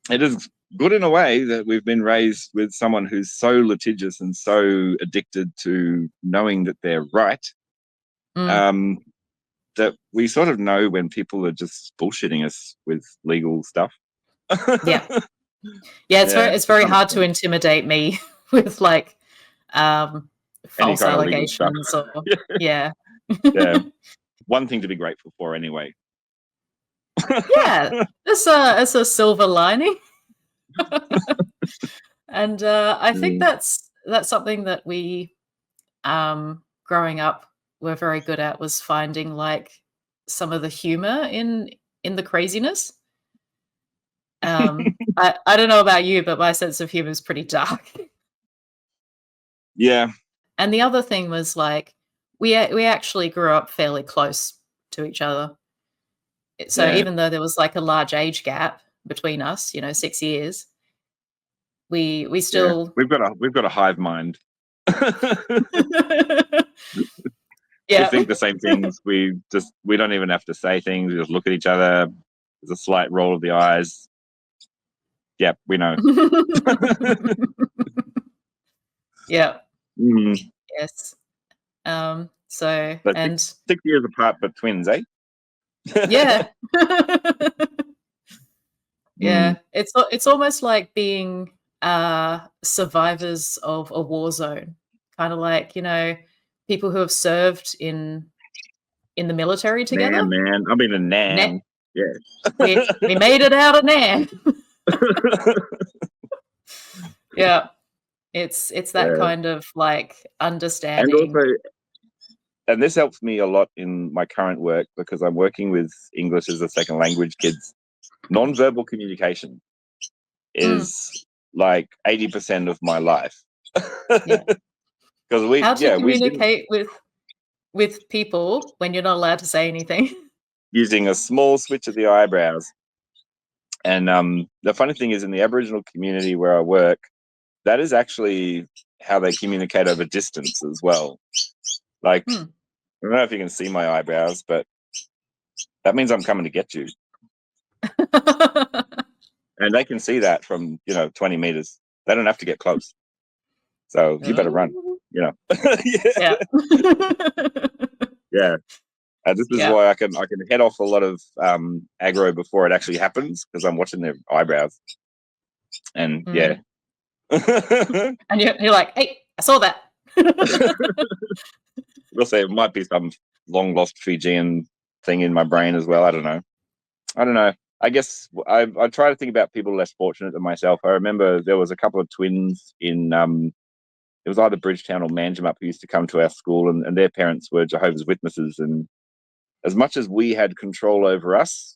it is good in a way that we've been raised with someone who's so litigious and so addicted to knowing that they're right, Mm, um, that we sort of know when people are just bullshitting us with legal stuff. yeah. Yeah, Yeah, it's to very some hard to extent. intimidate me with, like, um, Any false kind of legal stuff. allegations or yeah. Yeah. One thing to be grateful for anyway. Yeah, it's a silver lining. And, I think Mm. that's something that we, growing up, were very good at, was finding, like, some of the humor in the craziness. I don't know about you, but my sense of humor is pretty dark. Yeah, And the other thing was, like, we actually grew up fairly close to each other. So yeah, even though there was, like, a large age gap between us, 6 years, we yeah. still We've got a hive mind. We yeah. think the same things. We don't even have to say things. We just look at each other. There's a slight roll of the eyes. Yep, we know. Yeah, Mm. yes. So But and 6 years apart, but twins, eh? yeah. Mm. Yeah, it's almost like being, survivors of a war zone, kinda like, people who have served in the military together. Man, I've been a Na nan. Yeah. we made it out of Nan. Yeah, it's that Yeah. kind of, like, And also, understanding. and this helps me a lot in my current work because I'm working with English as a second language kids. Non-verbal communication Mm, is like 80% of my life. Yeah. Because How do you we didn't, communicate with people when you're not allowed to say anything? using a small switch of the eyebrows. And the funny thing is, in the Aboriginal community where I work, that is actually how they communicate over distance as well. Like, Hmm. I don't know if you can see my eyebrows, but that means I'm coming to get you. And they can see that from, 20 meters. They don't have to get close. So you better run, Oh. yeah. Yeah. Yeah. This is Yeah. why I can head off a lot of aggro before it actually happens, because I'm watching their eyebrows. And yeah. Mm. And you're like, "Hey, I saw that." We'll say it might be some long lost Fijian thing in my brain as well. I don't know. I guess I try to think about people less fortunate than myself. I remember there was a couple of twins in it was either Bridgetown or Manjimup who used to come to our school, and their parents were Jehovah's Witnesses. And as much as we had control over us,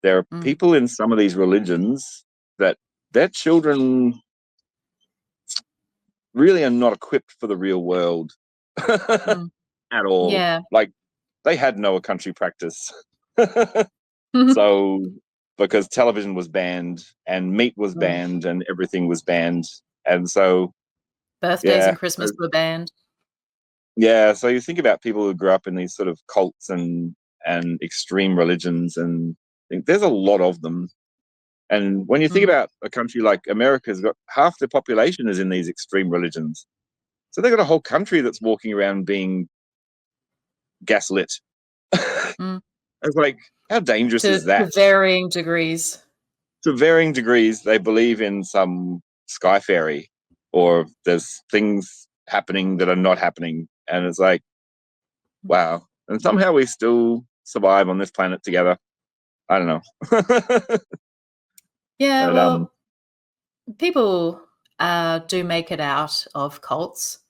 there are Mm, people in some of these religions that their children really are not equipped for the real world mm. at all. Yeah. Like, they had no country practice. So, because television was banned and meat was Mm. banned and everything was banned. And so, Birthdays and yeah, Christmas were banned. yeah. So you think about people who grew up in these sort of cults and extreme religions, and think there's a lot of them. And when you think Mm, about a country like America's got half the population is in these extreme religions. So they've got a whole country that's walking around being gaslit. mm. It's like, how dangerous is To that? varying degrees. To varying degrees, they believe in some sky fairy, or there's things happening that are not happening. And it's like, wow. And somehow we still survive on this planet together. I don't know. Yeah, But well, people do make it out of cults,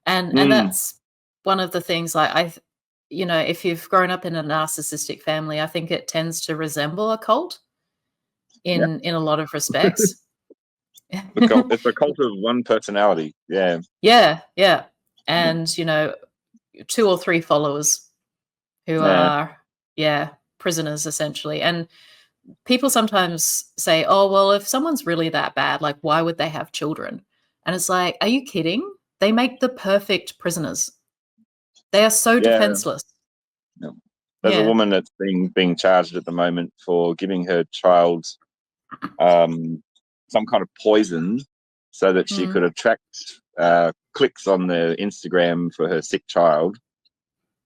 and mm, that's one of the things. Like if you've grown up in a narcissistic family, I think it tends to resemble a cult yeah, in a lot of respects. it's a cult of one personality. Yeah, Yeah, yeah, yeah, and 2 or 3 followers who yeah, are, yeah, prisoners essentially. And people sometimes say, "Oh, well, if someone's really that bad, like, why would they have children?" And it's like, "Are you kidding? They make the perfect prisoners. They are so yeah. defenseless." Yeah. There's a Yeah. woman that's being charged at the moment for giving her child um, some kind of poison so that she Mm, could attract clicks on the Instagram for her sick child.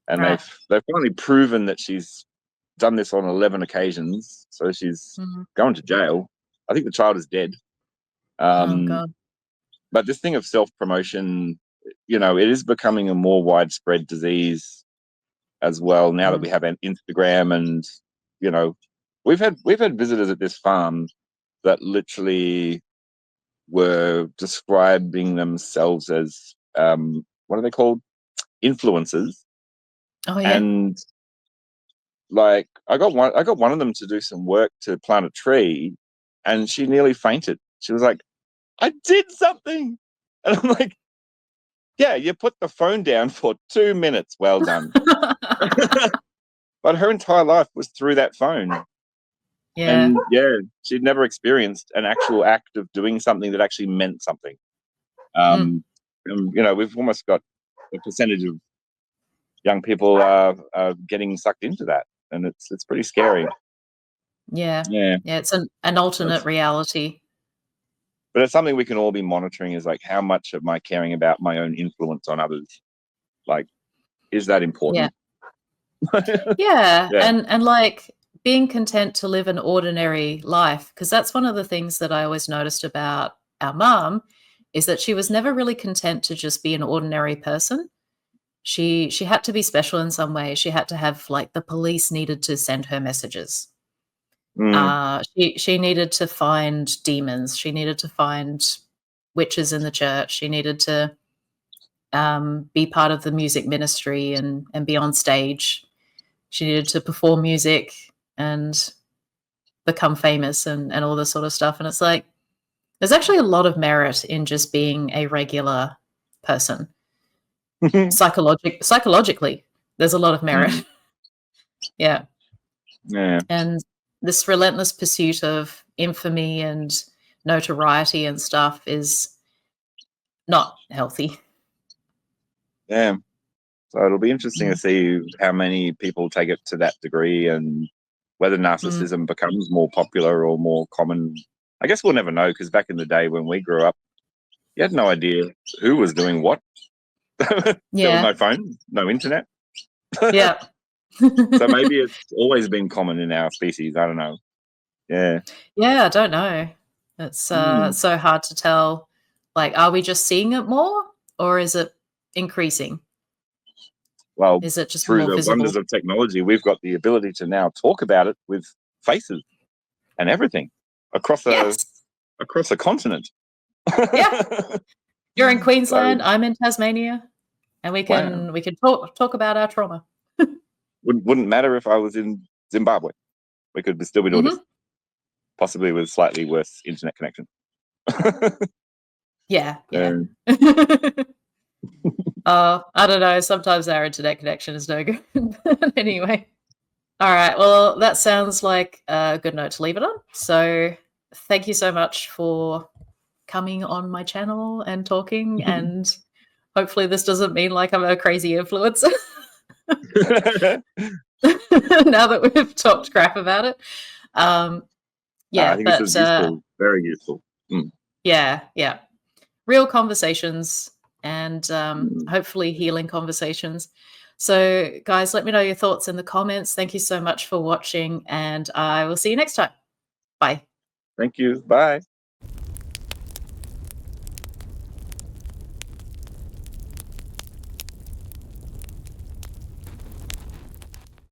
And right. they've finally proven that she's done this on 11 occasions. So she's Mhm. going to jail. I think the child is dead. Oh Um, god. but this thing of self promotion, it is becoming a more widespread disease as well now that Mm, we have an Instagram. And you know we've had visitors at this farm that literally were describing themselves as what are they called, influencers. oh, yeah. And like, I got one of them to do some work to plant a tree, and she nearly fainted. She was like, I did something. And I'm like, yeah, you put the phone down for 2 minutes, well done. But her entire life was through that phone. Yeah. And yeah, she'd never experienced an actual act of doing something that actually meant something. Mm, And, we've almost got a percentage of young people getting sucked into that, and it's pretty scary. yeah. Yeah, Yeah, it's an alternate it's, reality. but it's something we can all be monitoring. Is like, how much am I caring about my own influence on others? Like, is that Yeah. important? Yeah, Yeah. and, like, being content to live an ordinary life, because that's one of the things that I always noticed about our mum, is that she was never really content to just be an ordinary person. She had to be special in some way. She had to have, like, the police needed to send her messages. Mm, She needed to find demons. She needed to find witches in the church. She needed to, be part of the music ministry and be on stage. She needed to perform music and become famous and all this sort of stuff, and it's like, There's actually a lot of merit in just being a regular person. Psychologically, there's a lot of merit. Yeah. Yeah. And this relentless pursuit of infamy and notoriety and stuff is not healthy. Yeah. So it'll be interesting to see how many people take it to that degree and whether narcissism becomes more popular or more common. I guess we'll never know, because back in the day when we grew up, you had no idea who was doing what. There was no phone, no internet. Yeah. So maybe it's always been common in our species. I don't know. Yeah. Yeah, I don't know. It's so hard to tell. Like, are we just seeing it more, or is it increasing? Well, Is it just through more the visible? wonders of technology, we've got the ability to now talk about it with faces and everything across a continent. Yeah. You're in Queensland, So, I'm in Tasmania, and we can talk about our trauma. wouldn't matter if I was in Zimbabwe. We could still be doing this, possibly with slightly worse internet connection. Yeah. I don't know. Sometimes our internet connection is no good. Anyway. All right. Well, that sounds like a good note to leave it on. So thank you so much for coming on my channel and talking. And hopefully this doesn't mean like I'm a crazy influencer. Now that we've talked crap about it. Yeah, I think this is useful, very useful. Yeah. Real conversations and hopefully healing conversations. So, guys, let me know your thoughts in the comments. Thank you so much for watching, and I will see you next time. Bye. Thank you. Bye.